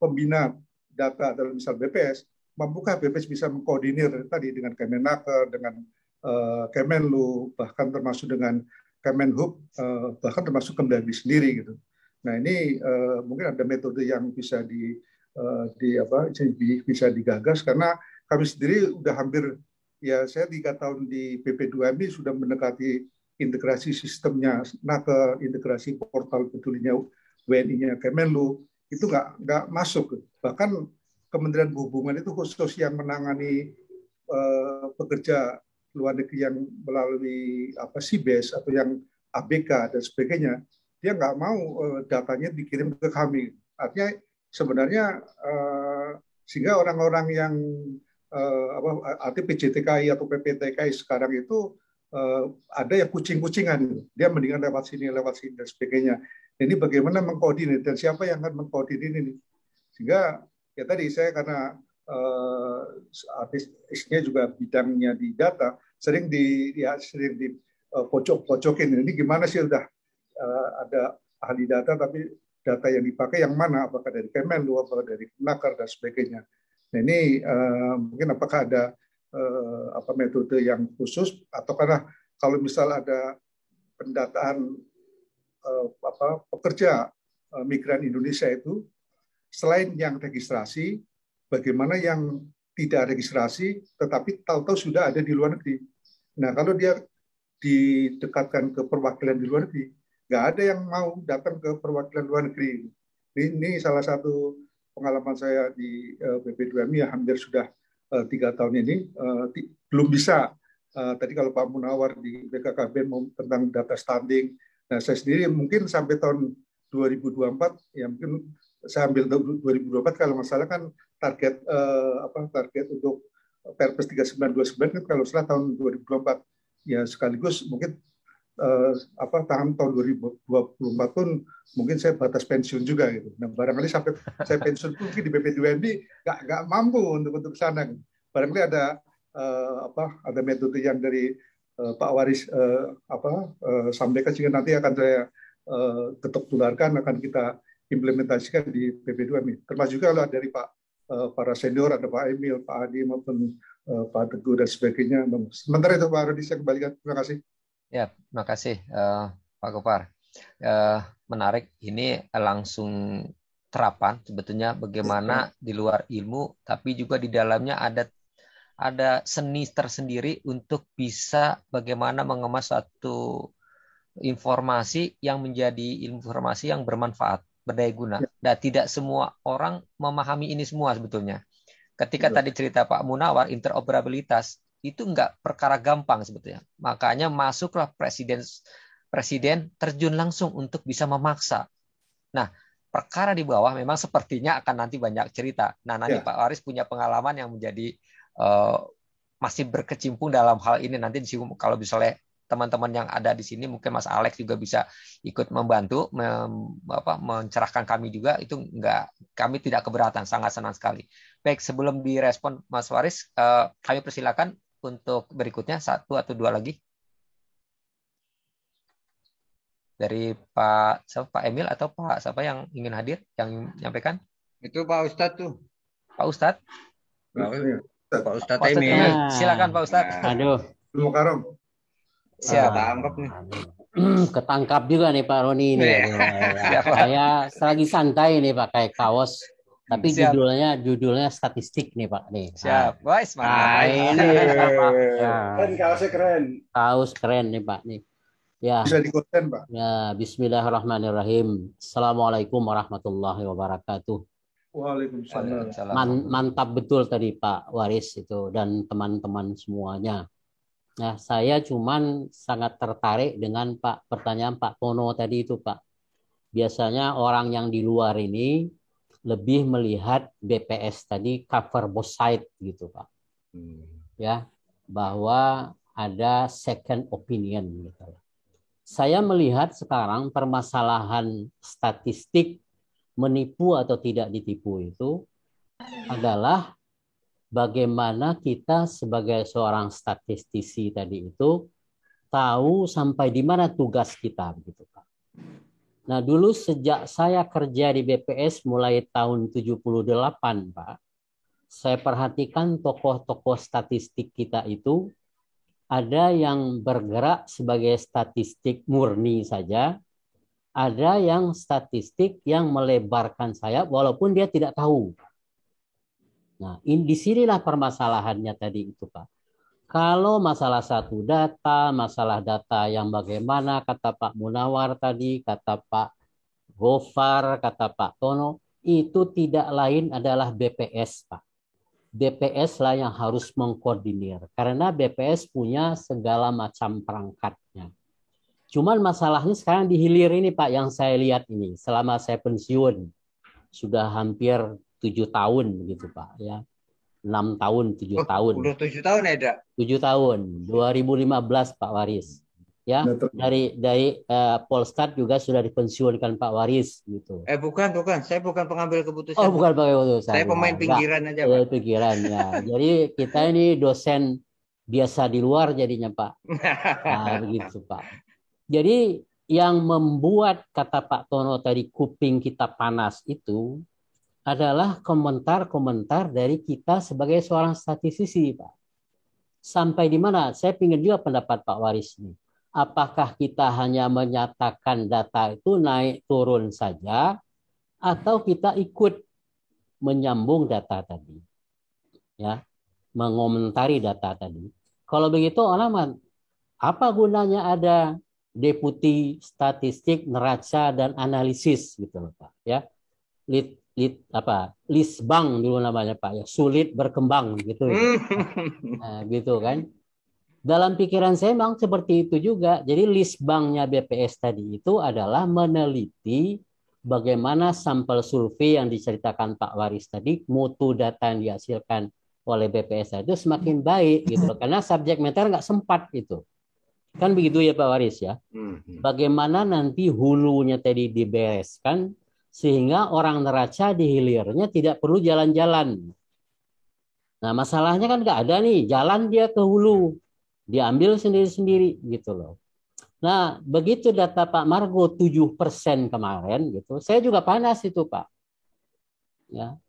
pembina data dalam misal BPS, mampukah BPS bisa mengkoordinir tadi dengan Kemenaker, dengan Kemenlu, bahkan termasuk dengan Kemenhub, bahkan termasuk Kemdagri sendiri gitu. Nah ini mungkin ada metode yang bisa bisa digagas, karena kami sendiri udah hampir, ya saya 3 tahun di BP2MI sudah mendekati integrasi sistemnya Naker, integrasi portal pedulinya WNI-nya Kemenlu, itu nggak masuk. Bahkan Kementerian Perhubungan itu khusus yang menangani pekerja luar negeri yang melalui CBES atau yang ABK dan sebagainya, dia nggak mau datanya dikirim ke kami. Artinya sebenarnya sehingga orang-orang yang artinya PJTKI atau PPTKI sekarang itu ada yang kucing-kucingan, dia mendingan lewat sini dan sebagainya. Ini bagaimana mengkoordinir dan siapa yang akan mengkoordinir ini? Sehingga ya tadi saya karena artisnya juga bidangnya di data, sering dipojok-pojokin. Ini gimana sih udah ada ahli data, tapi data yang dipakai yang mana? Apakah dari Kemenlu, apakah dari Naker dan sebagainya. Nah ini mungkin apakah ada metode yang khusus, atau karena kalau misal ada pendataan pekerja migran Indonesia itu, selain yang registrasi, bagaimana yang tidak registrasi tetapi tahu-tahu sudah ada di luar negeri. Nah kalau dia didekatkan ke perwakilan di luar negeri, nggak ada yang mau datang ke perwakilan luar negeri. Ini salah satu pengalaman saya di BP2MI yang hampir sudah 3 tahun ini, belum bisa. Tadi kalau Pak Munawar di BKKBN tentang data standing, nah saya sendiri mungkin sampai tahun 2024, ya mungkin saya ambil 2024 kalau masalah kan target untuk Perpres 3929 kan kalau salah tahun 2024, ya sekaligus mungkin tahun 2024 pun mungkin saya batas pensiun juga gitu. Nah barangkali sampai saya pensiun pun mungkin di BP2MI nggak mampu untuk sana. Barangkali ada metode yang dari Pak Waris sampaikan, sehingga nanti akan saya ketuk tularkan, akan kita implementasikan di BP2MI. Termasuk juga lah dari para senior, ada Pak Emil, Pak Adi maupun Pak Teguh dan sebagainya. Sementara itu Pak Rodi, saya kembalikan. Terima kasih. Ya, terima kasih Pak Gopar. Menarik, ini langsung terapan sebetulnya bagaimana di luar ilmu, tapi juga di dalamnya ada seni tersendiri untuk bisa bagaimana mengemas suatu informasi yang menjadi informasi yang bermanfaat, berdaya guna. Dan tidak semua orang memahami ini semua sebetulnya. Ketika tadi cerita Pak Munawar, interoperabilitas, itu enggak perkara gampang sebetulnya. Makanya masuklah presiden terjun langsung untuk bisa memaksa. Nah, perkara di bawah memang sepertinya akan nanti banyak cerita. Nah, nanti Pak Waris punya pengalaman yang menjadi masih berkecimpung dalam hal ini. Nanti kalau misalnya teman-teman yang ada di sini, mungkin Mas Alex juga bisa ikut membantu, mencerahkan kami juga. Itu kami tidak keberatan, sangat senang sekali. Baik, sebelum direspon Mas Waris, kami persilakan untuk berikutnya 1 atau 2 lagi. Dari Pak Emil atau Pak siapa yang ingin hadir, yang menyampaikan? Itu Pak Ustadz tuh. Pak Ustadz? Pak Ustadz Emil. Silakan Pak Ustadz. Aduh. Siap. Tangkap nih. Ketangkap juga nih Pak Roni ini. Saya lagi santai nih pakai kaos. Tapi judulnya statistik nih Pak nih. Siap, guys. Ini keren, kaosnya keren. Kaos keren nih Pak nih. Ya. Bisa dikoten Pak. Ya, Bismillahirrahmanirrahim. Assalamualaikum warahmatullahi wabarakatuh. Waalaikumsalam. Mantap betul tadi Pak Waris itu dan teman-teman semuanya. Nah, saya cuman sangat tertarik dengan pertanyaan Pak Pono tadi itu Pak. Biasanya orang yang di luar ini lebih melihat BPS tadi cover both side gitu Pak. Ya, bahwa ada second opinion gitu. Saya melihat sekarang permasalahan statistik menipu atau tidak ditipu itu adalah bagaimana kita sebagai seorang statistisi tadi itu tahu sampai di mana tugas kita begitu Pak. Nah, dulu sejak saya kerja di BPS mulai tahun 78, Pak, saya perhatikan tokoh-tokoh statistik kita itu ada yang bergerak sebagai statistik murni saja, ada yang statistik yang melebarkan sayap walaupun dia tidak tahu. Nah, disinilah permasalahannya tadi itu, Pak. Kalau masalah satu data, masalah data yang bagaimana, kata Pak Munawar tadi, kata Pak Gofar, kata Pak Tono, itu tidak lain adalah BPS, Pak. BPS lah yang harus mengkoordinir, karena BPS punya segala macam perangkatnya. Cuman masalahnya sekarang di hilir ini, Pak, yang saya lihat ini, selama saya pensiun, sudah hampir 7 tahun, begitu, Pak, ya. 6 tahun, 7 tahun. Udah 7 tahun ya, 7 tahun, 2015 Pak Waris. Ya, dari Polstat juga sudah dipensiunkan Pak Waris gitu. Bukan, saya bukan pengambil keputusan. Oh, bukan pengambil keputusan. Saya pemain pinggiran aja, Pak. Pinggiran ya. Jadi kita ini dosen biasa di luar jadinya, Pak. Nah, begitu, Pak. Jadi yang membuat kata Pak Tono tadi kuping kita panas itu adalah komentar-komentar dari kita sebagai seorang statistisi, Pak. Sampai di mana? Saya ingin juga pendapat Pak Waris ini. Apakah kita hanya menyatakan data itu naik turun saja, atau kita ikut menyambung data tadi, ya, mengomentari data tadi. Kalau begitu, orang apa gunanya ada deputi statistik, neraca dan analisis gitu loh, Pak, ya. Lisbang dulu namanya, Pak, ya, sulit berkembang gitu ya. Nah, gitu kan. Dalam pikiran saya memang seperti itu juga. Jadi Lisbangnya BPS tadi itu adalah meneliti bagaimana sampel survei yang diceritakan Pak Waris tadi, mutu data yang dihasilkan oleh BPS itu semakin baik gitu loh. Karena subjek matter nggak sempat gitu. Kan begitu ya Pak Waris ya. Bagaimana nanti hulunya tadi dibereskan sehingga orang neraca di hilirnya tidak perlu jalan-jalan. Nah, masalahnya kan nggak ada nih, jalan dia ke hulu, diambil sendiri-sendiri gitu loh. Nah, begitu data Pak Margo 7% kemarin gitu, saya juga panas itu, Pak. Ya.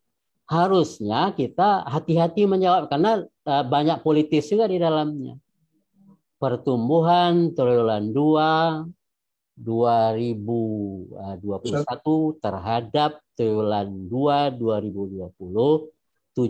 Harusnya kita hati-hati menjawab karena banyak politis juga di dalamnya. Pertumbuhan triwulan 2 2021 terhadap triwulan 2 2020 7%.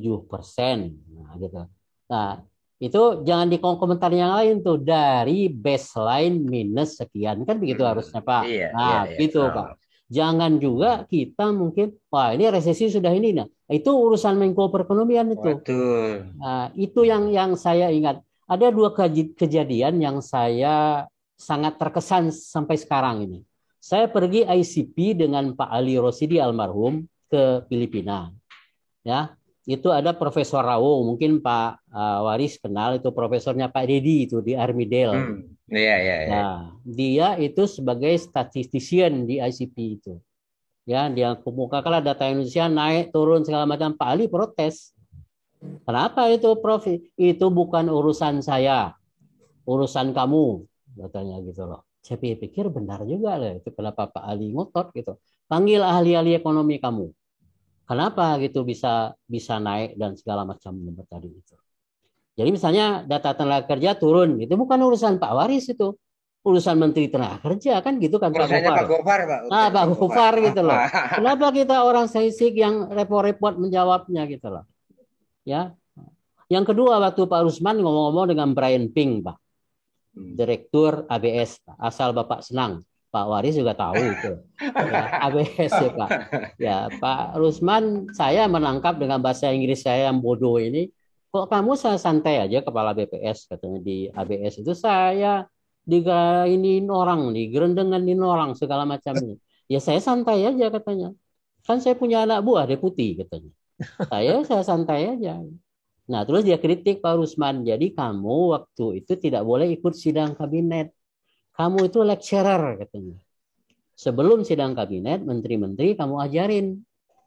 Nah, gitu. Nah, itu jangan dikomentar yang lain tuh, dari baseline minus sekian, kan begitu harusnya, Pak. Nah, gitu, Pak. Jangan juga kita mungkin, wah ini resesi sudah ini. Nah, itu urusan Menko Perekonomian itu. Betul. Nah, itu yang saya ingat. Ada 2 kejadian yang saya sangat terkesan sampai sekarang ini. Saya pergi ICP dengan Pak Ali Rosidi almarhum ke Filipina. Ya, itu ada Profesor Rao, mungkin Pak Waris kenal, itu profesornya Pak Dedi itu di Armidale. Nah, dia itu sebagai statistician di ICP itu. Ya, dia kemukakanlah data Indonesia naik turun segala macam. Pak Ali protes. Kenapa itu, Prof? Itu bukan urusan saya, urusan kamu, katanya gitu loh. Saya pikir benar juga loh, itu kenapa Pak Ali ngotot gitu. Panggil ahli-ahli ekonomi kamu. Kenapa gitu bisa naik dan segala macam tadi itu. Jadi misalnya data tenaga kerja turun, itu bukan urusan Pak Waris, itu urusan Menteri Tenaga Kerja, kan gitu kan Pak Gofar. Pak Gofar, Pak. Pak Gofar gitu loh. Kenapa kita orang statistik yang repot-repot menjawabnya gitu loh. Ya. Yang kedua, waktu Pak Rusman ngomong-ngomong dengan Brian Ping, Pak, Direktur ABS, Pak. Asal Bapak senang, Pak Waris juga tahu itu. Ya, ABS ya, Pak. Ya, Pak Rusman, saya menangkap dengan bahasa Inggris saya yang bodoh ini, kok kamu santai aja kepala BPS, katanya di ABS itu saya digerendengin orang segala macam ini. Ya saya santai aja katanya. Kan saya punya anak buah deputi katanya. Saya santai aja. Nah, terus dia kritik Pak Rusman. Jadi kamu waktu itu tidak boleh ikut sidang kabinet. Kamu itu lecturer katanya. Sebelum sidang kabinet, menteri-menteri kamu ajarin.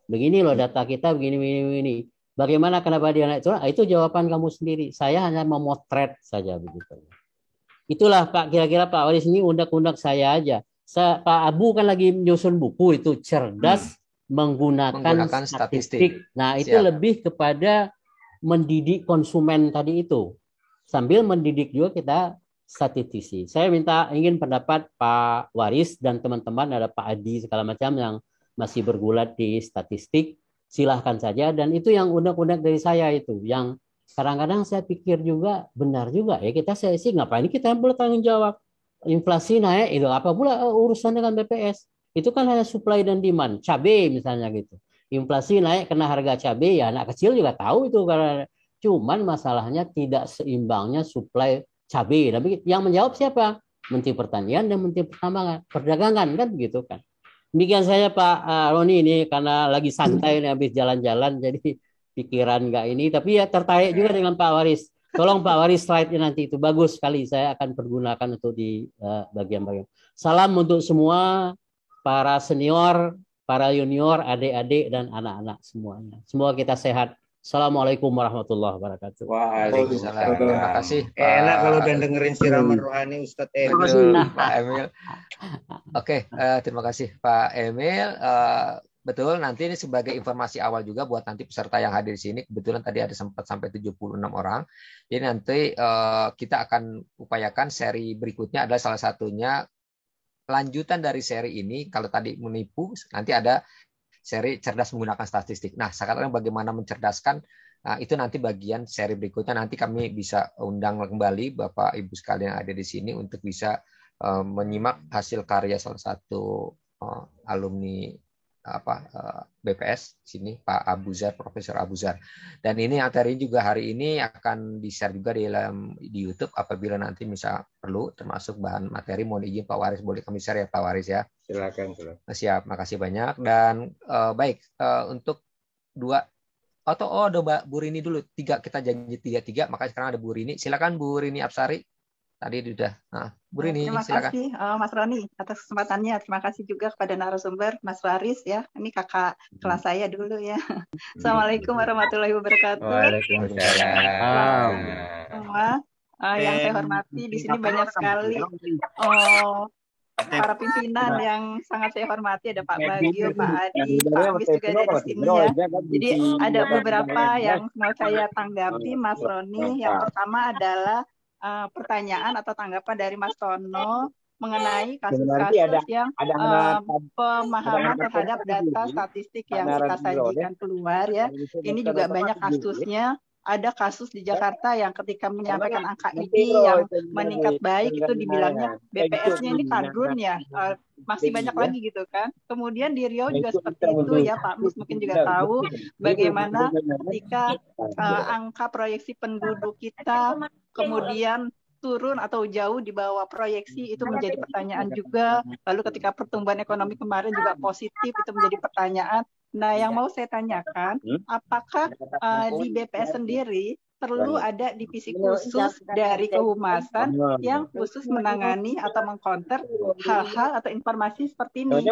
Begini loh data kita, begini. Bagaimana, kenapa dia naik turun? Itu jawaban kamu sendiri. Saya hanya memotret saja begitu. Itulah Pak, kira-kira Pak Waris ini undak-undak saya aja. Pak Abu kan lagi menyusun buku itu cerdas menggunakan statistik. Nah, itu lebih kepada mendidik konsumen tadi itu. Sambil mendidik juga kita statistisi. Saya ingin pendapat Pak Waris dan teman-teman, ada Pak Adi segala macam yang masih bergulat di statistik, silahkan saja. Dan itu yang unek-unek dari saya itu, yang kadang-kadang saya pikir juga benar juga ya, kita sih ngapain kita bertanggung jawab. Inflasi naik itu apa pula urusan dengan BPS? Itu kan hanya supply dan demand. Cabai misalnya gitu. Inflasi naik karena harga cabai, ya anak kecil juga tahu itu, karena cuman masalahnya tidak seimbangnya supply cabai. Tapi yang menjawab siapa? Menteri Pertanian dan Menteri Perdagangan kan begitu kan. Demikian saya Pak Roni, ini karena lagi santai nih habis jalan-jalan jadi pikiran nggak ini, tapi ya tertarik juga dengan Pak Waris. Tolong Pak Waris slide-nya nanti, itu bagus sekali, saya akan pergunakan untuk di bagian-bagian. Salam untuk semua para senior, para junior, adik-adik dan anak-anak semuanya. Semoga kita sehat. Assalamualaikum warahmatullahi wabarakatuh. Waalaikumsalam. Terima kasih. Enak kalau udah dengerin siraman rohani Ustadz Emil. Pak Emil. Oke, terima kasih Pak Emil. Betul, nanti ini sebagai informasi awal juga buat nanti peserta yang hadir di sini. Kebetulan tadi ada sempat sampai 76 orang. Jadi nanti kita akan upayakan seri berikutnya adalah salah satunya lanjutan dari seri ini. Kalau tadi menipu, nanti ada seri cerdas menggunakan statistik. Nah, sekarang bagaimana mencerdaskan, nah, itu nanti bagian seri berikutnya. Nanti kami bisa undang kembali Bapak Ibu sekalian yang ada di sini untuk bisa menyimak hasil karya salah satu alumni BPS sini, Pak Abuzar, Profesor Abuzar. Dan ini materi juga hari ini akan di-share juga di YouTube apabila nanti misal perlu, termasuk bahan materi. Mohon izin Pak Waris, boleh kami share ya Pak Waris ya. Silakan. Siap, makasih banyak. Dan baik, untuk ada Bu Rini dulu, kita janji 3, makanya sekarang ada Bu Rini. Silakan Bu Rini Absari. Tadi sudah. Nah, Bu Rini, terima silakan. kasih Mas Roni atas kesempatannya. Terima kasih juga kepada narasumber Mas Waris ya. Ini kakak kelas saya dulu ya. Assalamualaikum warahmatullahi wabarakatuh. Waalaikumsalam. Semua yang saya hormati di sini banyak sekali para pimpinan yang sangat saya hormati. Ada Pak Bagio, Pak Adi, Pak Agus juga ada di sini ya. Jadi ada beberapa yang mau saya tanggapi Mas Roni. Yang pertama adalah pertanyaan atau tanggapan dari Mas Tono mengenai kasus-kasus yang pemahaman terhadap data statistik yang kita sajikan keluar ya. Ini juga banyak kasusnya. Ada kasus di Jakarta yang ketika menyampaikan angka ini yang meningkat baik itu dibilangnya BPS-nya ini kadrun ya, masih banyak lagi gitu kan. Kemudian di Riau juga seperti itu ya, Pak Mus mungkin juga tahu bagaimana ketika angka proyeksi penduduk kita kemudian turun atau jauh di bawah proyeksi, itu menjadi pertanyaan juga. Lalu ketika pertumbuhan ekonomi kemarin juga positif, itu menjadi pertanyaan. Nah, yang mau saya tanyakan, apakah di BPS sendiri perlu ada divisi khusus dari kehumasan yang khusus menangani atau mengcounter hal-hal atau informasi seperti ini,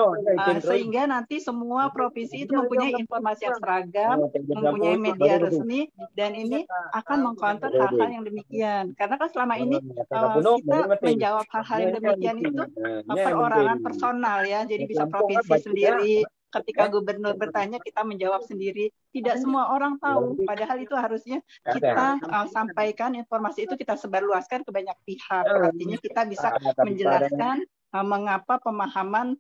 sehingga nanti semua provinsi itu mempunyai informasi yang seragam, mempunyai media resmi, dan ini akan mengcounter hal-hal yang demikian. Karena kan selama ini kita menjawab hal-hal yang demikian itu perorangan personal ya, jadi bisa provinsi sendiri. Ketika gubernur bertanya, kita menjawab sendiri. Tidak semua orang tahu, padahal itu harusnya kita sampaikan informasi itu, kita sebarluaskan ke banyak pihak. Artinya kita bisa menjelaskan mengapa pemahaman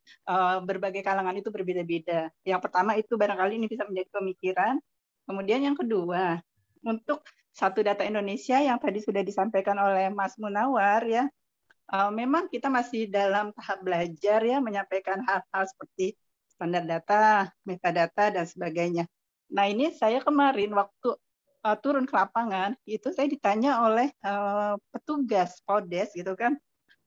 berbagai kalangan itu berbeda-beda. Yang pertama itu barangkali ini bisa menjadi pemikiran. Kemudian yang kedua, untuk satu data Indonesia yang tadi sudah disampaikan oleh Mas Munawar ya, memang kita masih dalam tahap belajar ya, menyampaikan hal-hal seperti standar data, metadata, dan sebagainya. Nah, ini saya kemarin waktu turun ke lapangan, itu saya ditanya oleh petugas Podes gitu kan,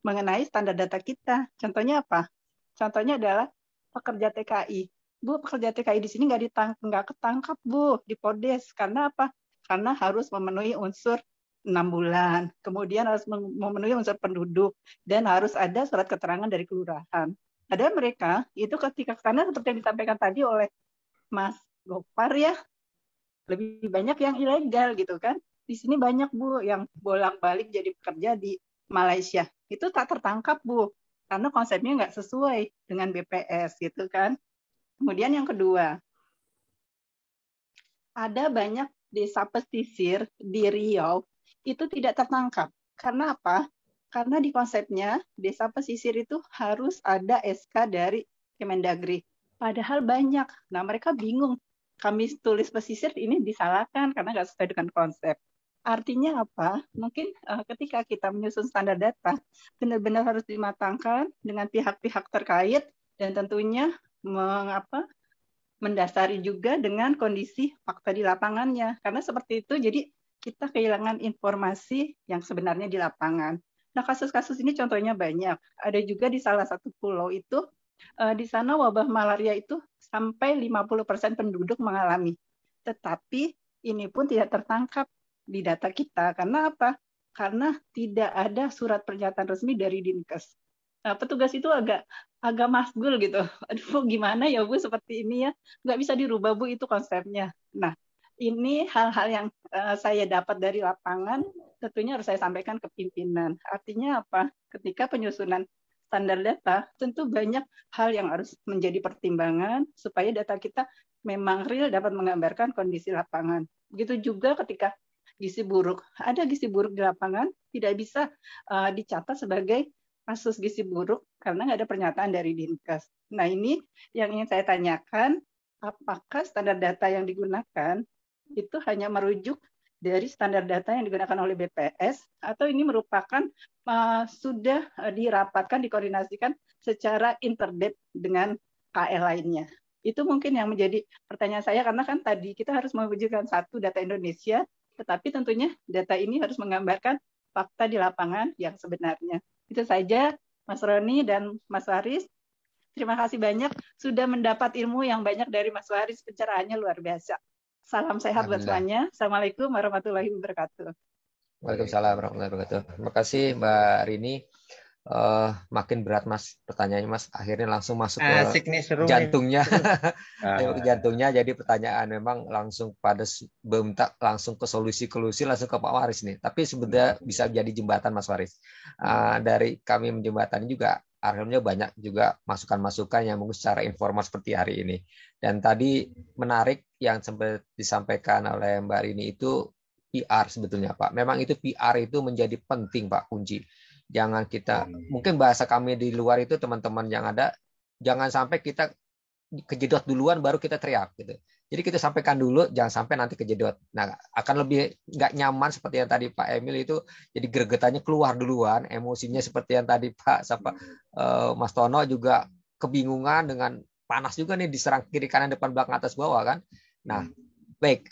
mengenai standar data kita. Contohnya apa? Contohnya adalah pekerja TKI. Bu, pekerja TKI di sini nggak ketangkap, Bu, di Podes. Karena apa? Karena harus memenuhi unsur 6 bulan. Kemudian harus memenuhi unsur penduduk. Dan harus ada surat keterangan dari kelurahan. Ada mereka itu ketika karena seperti yang disampaikan tadi oleh Mas Gopar ya, lebih banyak yang ilegal gitu kan. Di sini banyak Bu yang bolak-balik jadi pekerja di Malaysia. Itu tak tertangkap Bu. karena konsepnya nggak sesuai dengan BPS gitu kan. Kemudian yang kedua, ada banyak desa pesisir di Riau itu tidak tertangkap. Karena apa? Karena di konsepnya desa pesisir itu harus ada SK dari Kemendagri. Padahal banyak. Nah, mereka bingung. Kami tulis pesisir ini disalahkan karena nggak sesuai dengan konsep. Artinya apa? Mungkin ketika kita menyusun standar data, benar-benar harus dimatangkan dengan pihak-pihak terkait dan tentunya mendasari juga dengan kondisi fakta di lapangannya. Karena seperti itu, jadi kita kehilangan informasi yang sebenarnya di lapangan. Nah, kasus-kasus ini contohnya banyak. Ada juga di salah satu pulau itu, di sana wabah malaria itu sampai 50% penduduk mengalami. Tetapi ini pun tidak tertangkap di data kita. Karena apa? Karena tidak ada surat pernyataan resmi dari Dinkes. Nah, petugas itu agak masgul gitu. Aduh, gimana ya Bu seperti ini ya? Nggak bisa dirubah Bu, itu konsepnya. Nah, ini hal-hal yang saya dapat dari lapangan, tentunya harus saya sampaikan ke pimpinan. Artinya apa? Ketika penyusunan standar data, tentu banyak hal yang harus menjadi pertimbangan supaya data kita memang real dapat menggambarkan kondisi lapangan. Begitu juga ketika gizi buruk. Ada gizi buruk di lapangan, tidak bisa dicatat sebagai kasus gizi buruk karena nggak ada pernyataan dari Dinkes. Nah, ini yang ingin saya tanyakan, apakah standar data yang digunakan itu hanya merujuk dari standar data yang digunakan oleh BPS atau ini merupakan sudah dirapatkan, dikoordinasikan secara interdep dengan KL lainnya. Itu mungkin yang menjadi pertanyaan saya, karena kan tadi kita harus mewujudkan satu data Indonesia, tetapi tentunya data ini harus menggambarkan fakta di lapangan yang sebenarnya. Itu saja Mas Roni dan Mas Waris. Terima kasih banyak sudah mendapat ilmu yang banyak dari Mas Waris, pencerahannya luar biasa. Salam sehat buat semuanya. Assalamualaikum warahmatullahi wabarakatuh. Waalaikumsalam warahmatullahi wabarakatuh. Terima kasih Mbak Rini. Makin berat Mas pertanyaannya Mas. Akhirnya langsung masuk ke jantungnya. Ke jantungnya. Jadi pertanyaan memang langsung pada langsung ke solusi langsung ke Pak Waris nih. Tapi sebenarnya bisa jadi jembatan Mas Waris. Dari kami menjembatani juga akhirnya banyak juga masukan-masukan yang mungkin secara informal seperti hari ini. Dan tadi menarik yang sempat disampaikan oleh Mbak Rini itu PR sebetulnya Pak. Memang itu PR itu menjadi penting Pak, kunci. Jangan kita, mungkin bahasa kami di luar itu teman-teman yang ada, jangan sampai kita kejedot duluan baru kita teriak gitu. Jadi kita sampaikan dulu, jangan sampai nanti kejedot. Nah, akan lebih nggak nyaman seperti yang tadi Pak Emil itu, jadi gregetannya keluar duluan, emosinya seperti yang tadi Pak Mas Tono juga kebingungan dengan panas juga nih diserang kiri kanan depan belakang atas bawah kan. Nah, baik,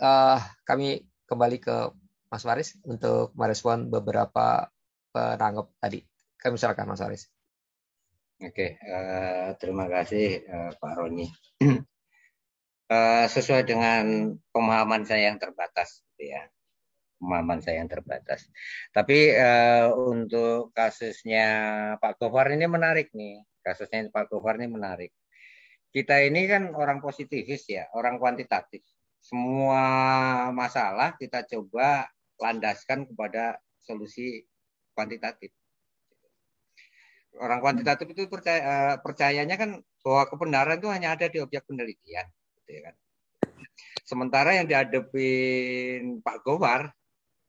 kami kembali ke Mas Waris untuk merespon beberapa penanggap tadi. Kami silakan Mas Waris. Oke, terima kasih Pak Roni. Sesuai dengan pemahaman saya yang terbatas, gitu ya. Pemahaman saya yang terbatas. Tapi untuk kasusnya Pak Gofar ini menarik nih. Kasusnya Pak Gofar ini menarik. Kita ini kan orang positivis ya, orang kuantitatif. Semua masalah kita coba landaskan kepada solusi kuantitatif. Orang kuantitatif itu percayanya kan bahwa kebenaran itu hanya ada di objek penelitian. Gitu ya kan. Sementara yang dihadapin Pak Gofar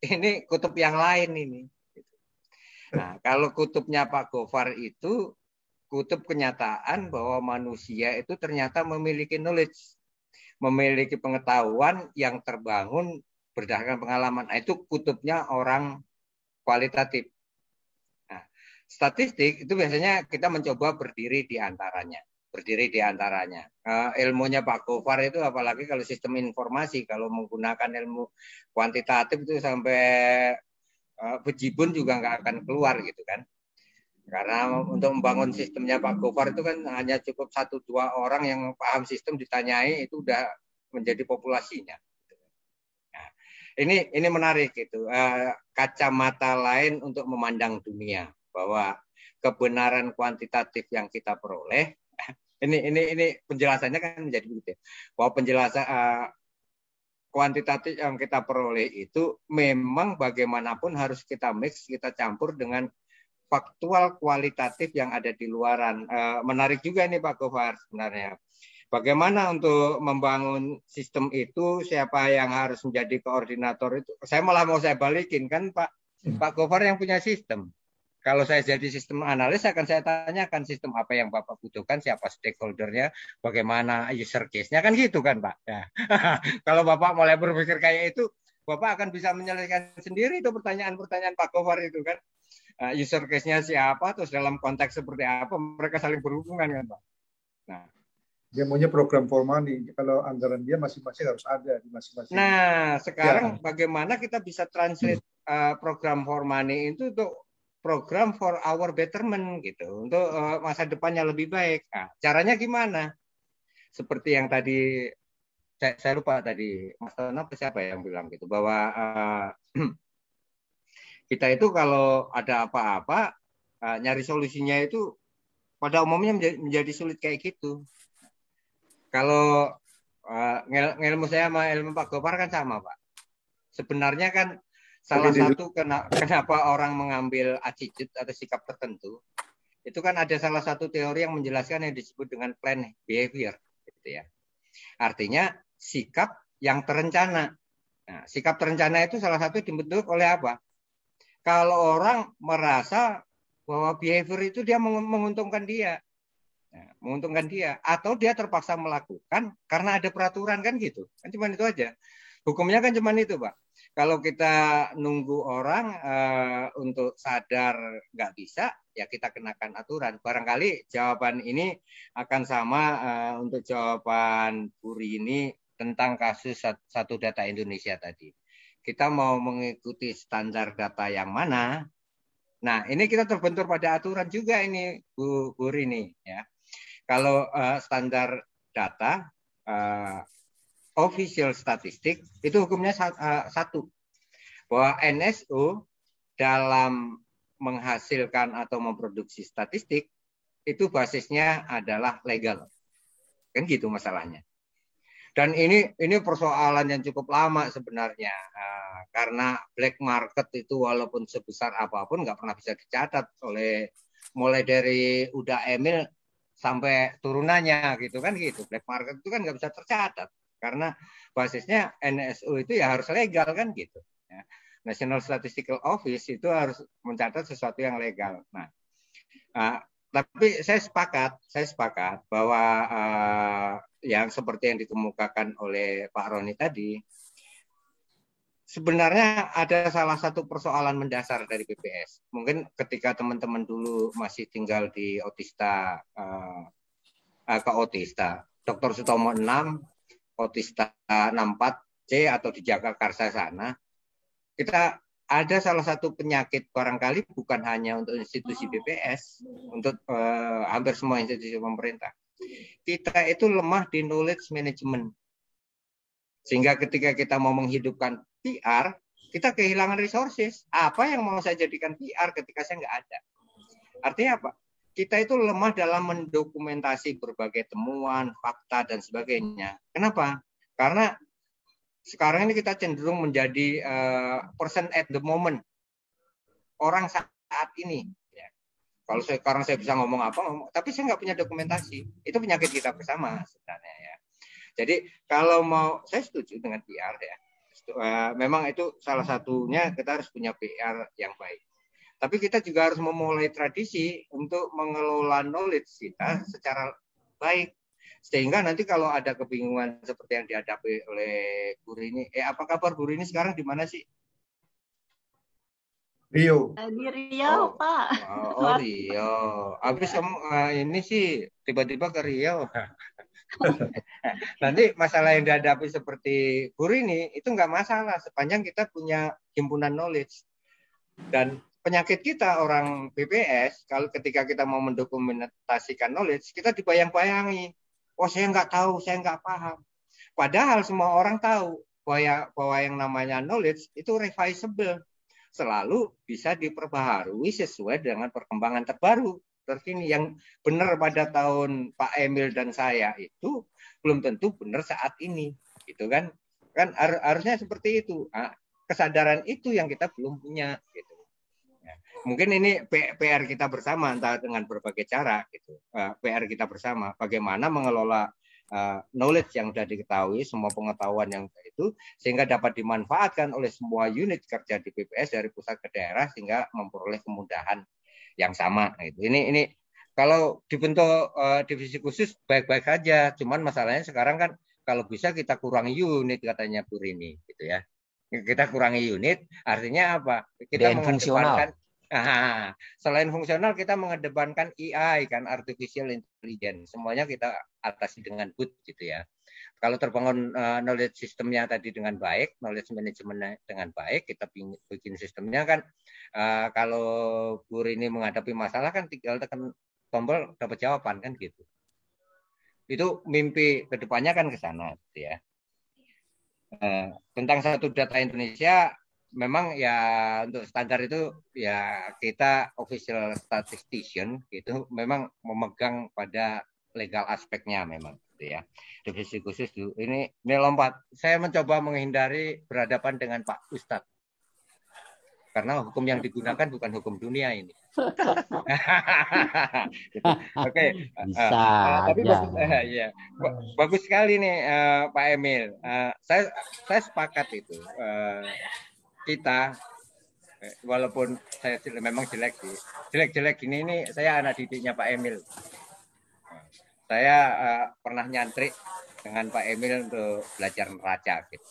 ini kutub yang lain ini. Nah, kalau kutubnya Pak Gofar itu kutub kenyataan bahwa manusia itu ternyata memiliki knowledge, memiliki pengetahuan yang terbangun berdasarkan pengalaman. Nah, itu kutubnya orang kualitatif. Nah, statistik itu biasanya kita mencoba berdiri di antaranya. Ilmunya Pak Gofar itu apalagi kalau sistem informasi, kalau menggunakan ilmu kuantitatif itu sampai bejibun juga nggak akan keluar gitu kan. Karena untuk membangun sistemnya Pak Gofar itu kan hanya cukup 1-2 orang yang paham sistem ditanyai itu udah menjadi populasinya. Nah, ini menarik gitu. Kacamata lain untuk memandang dunia bahwa kebenaran kuantitatif yang kita peroleh ini penjelasannya kan menjadi begitu ya. Bahwa penjelasan kuantitatif yang kita peroleh itu memang bagaimanapun harus kita mix, kita campur dengan faktual kualitatif yang ada di luaran. Menarik juga nih Pak Gofar sebenarnya. Bagaimana untuk membangun sistem itu, siapa yang harus menjadi koordinator itu. Saya malah mau saya balikin kan Pak Gofar yang punya sistem. Kalau saya jadi sistem analis akan saya tanyakan sistem apa yang Bapak butuhkan, siapa stakeholdernya, bagaimana user case-nya, kan gitu kan Pak. Ya. Kalau Bapak mulai berpikir kayak itu, Bapak akan bisa menyelesaikan sendiri itu pertanyaan-pertanyaan Pak Gofar itu kan. User case-nya siapa, terus dalam konteks seperti apa, mereka saling berhubungan kan Pak. Nah, dia maunya program for money. Kalau anggaran dia masing-masing harus ada di masing-masing. Nah, sekarang bagaimana kita bisa translate program for money itu untuk program for our betterment gitu, untuk masa depannya lebih baik. Nah, caranya gimana? Seperti yang tadi saya lupa tadi Mas Tono siapa yang bilang gitu bahwa kita itu kalau ada apa-apa nyari solusinya itu pada umumnya menjadi sulit kayak gitu. Kalau ilmu saya sama ilmu Pak Gofar kan sama Pak. Sebenarnya kan salah satu kenapa orang mengambil attitude atau sikap tertentu itu kan ada salah satu teori yang menjelaskan yang disebut dengan planned behavior, gitu ya. Artinya sikap yang terencana. Nah, sikap terencana itu salah satu dibentuk oleh apa? Kalau orang merasa bahwa behavior itu dia menguntungkan dia, atau dia terpaksa melakukan karena ada peraturan kan gitu, kan cuma itu aja. Hukumnya kan cuma itu Pak. Kalau kita nunggu orang untuk sadar nggak bisa, ya kita kenakan aturan. Barangkali jawaban ini akan sama untuk jawaban Puri ini tentang kasus satu data Indonesia tadi. Kita mau mengikuti standar data yang mana? Nah, ini kita terbentur pada aturan juga ini, Bu Rini. Ya. Kalau standar data, official statistik itu hukumnya satu, bahwa NSO dalam menghasilkan atau memproduksi statistik itu basisnya adalah legal, kan gitu masalahnya. Dan ini persoalan yang cukup lama sebenarnya, karena black market itu walaupun sebesar apapun nggak pernah bisa dicatat oleh mulai dari Uda Emil sampai turunannya gitu kan gitu. Black market itu kan nggak bisa tercatat. Karena basisnya NSO itu ya harus legal kan gitu. Ya. National Statistical Office itu harus mencatat sesuatu yang legal. Nah, tapi saya sepakat bahwa yang seperti yang dikemukakan oleh Pak Roni tadi, sebenarnya ada salah satu persoalan mendasar dari BPS. Mungkin ketika teman-teman dulu masih tinggal di Otista, Dr. Sutomo 6, Otista 64C atau di Jagakarsa sana, kita ada salah satu penyakit barangkali bukan hanya untuk institusi BPS, untuk hampir semua institusi pemerintah. Kita itu lemah di knowledge management. Sehingga ketika kita mau menghidupkan PR, kita kehilangan resources. Apa yang mau saya jadikan PR ketika saya nggak ada? Artinya apa? Kita itu lemah dalam mendokumentasi berbagai temuan, fakta, dan sebagainya. Kenapa? Karena sekarang ini kita cenderung menjadi person at the moment. Orang saat ini. Ya. Kalau sekarang saya bisa ngomong apa, tapi saya nggak punya dokumentasi. Itu penyakit kita bersama sebenarnya. Ya. Jadi kalau saya setuju dengan PR ya. Memang itu salah satunya kita harus punya PR yang baik. Tapi kita juga harus memulai tradisi untuk mengelola knowledge kita secara baik. Sehingga nanti kalau ada kebingungan seperti yang dihadapi oleh Bu Rini, apa kabar Bu Rini sekarang di mana sih? Riau. Di Riau, Pak. Oh, Riau. Habis kamu ini sih tiba-tiba ke Riau. Nanti masalah yang dihadapi seperti Bu Rini itu nggak masalah sepanjang kita punya himpunan knowledge. Dan penyakit kita orang BPS, kalau ketika kita mau mendokumentasikan knowledge, kita dibayang-bayangi. Oh, saya nggak tahu, saya nggak paham. Padahal semua orang tahu bahwa yang namanya knowledge itu revisable. Selalu bisa diperbaharui sesuai dengan perkembangan terbaru. Terkini yang benar pada tahun Pak Emil dan saya itu belum tentu benar saat ini. Gitu kan? Kan harusnya seperti itu. Nah, kesadaran itu yang kita belum punya. Gitu. mungkin ini PR kita bersama, entah dengan berbagai cara gitu. PR kita bersama, bagaimana mengelola knowledge yang sudah diketahui, semua pengetahuan yang itu, sehingga dapat dimanfaatkan oleh semua unit kerja di BPS dari pusat ke daerah sehingga memperoleh kemudahan yang sama. Gitu. Ini kalau dibentuk divisi khusus baik-baik saja, cuman masalahnya sekarang kan kalau bisa kita kurangi unit katanya Bu Rini, gitu ya. Kita kurangi unit, artinya apa? Kita mengedepankan selain fungsional kita mengedepankan AI kan, artificial intelligence. Semuanya kita atasi dengan good gitu ya. Kalau terbangun knowledge sistemnya tadi dengan baik, knowledge manajemennya dengan baik, kita bikin sistemnya kan kalau Bu Rini menghadapi masalah kan tinggal tekan tombol dapat jawaban kan gitu. Itu mimpi kedepannya kan ke sana gitu ya. Tentang satu data Indonesia memang ya untuk standar itu ya kita official statistician gitu memang memegang pada legal aspeknya memang gitu ya. Divisi khusus ini lompat. Saya mencoba menghindari berhadapan dengan Pak Ustadz. Karena hukum yang digunakan bukan hukum dunia ini. Gitu. Oke. Bisa tapi bagus sekali nih Pak Emil. Saya sepakat itu. Kita walaupun saya memang jelek ini saya anak didiknya Pak Emil. Saya pernah nyantri dengan Pak Emil untuk belajar neraca gitu.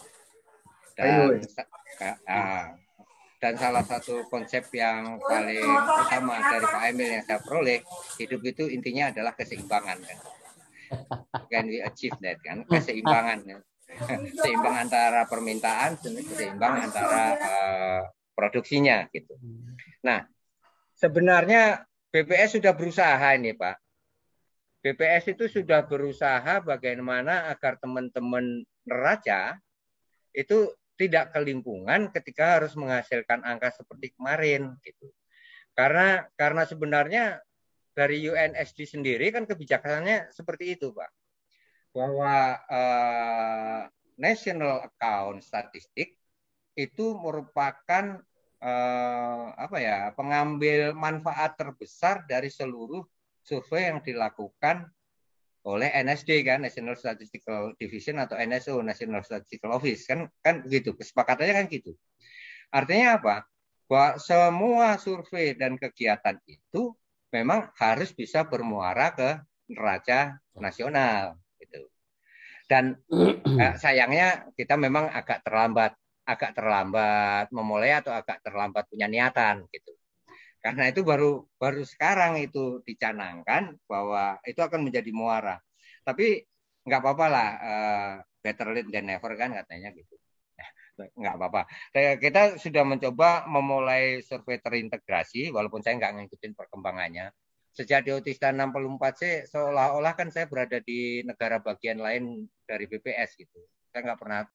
Dan salah satu konsep yang paling utama dari Pak Emil yang saya peroleh, hidup itu intinya adalah keseimbangan kan. Can we achieve that kan? Keseimbangan kan? Seimbang antara permintaan dan seimbang antara produksinya gitu. Nah, sebenarnya BPS sudah berusaha ini Pak. BPS itu sudah berusaha bagaimana agar teman-teman neraca itu tidak kelimpungan ketika harus menghasilkan angka seperti kemarin gitu. Karena sebenarnya dari UNSD sendiri kan kebijakannya seperti itu Pak. Bahwa National Account Statistik itu merupakan pengambil manfaat terbesar dari seluruh survei yang dilakukan oleh NSD kan, National Statistical Division atau NSO, National Statistical Office kan gitu, kesepakatannya kan gitu. Artinya apa? Bahwa semua survei dan kegiatan itu memang harus bisa bermuara ke neraca nasional. Dan sayangnya kita memang agak terlambat memulai atau agak terlambat punya niatan gitu. Karena itu baru sekarang itu dicanangkan bahwa itu akan menjadi muara. Tapi nggak apa-apa lah, better late than never kan katanya gitu. Nggak apa-apa. Kita sudah mencoba memulai survei terintegrasi, walaupun saya nggak ngikutin perkembangannya. Sejak di Otista 64C, seolah-olah kan saya berada di negara bagian lain dari BPS gitu. Saya nggak pernah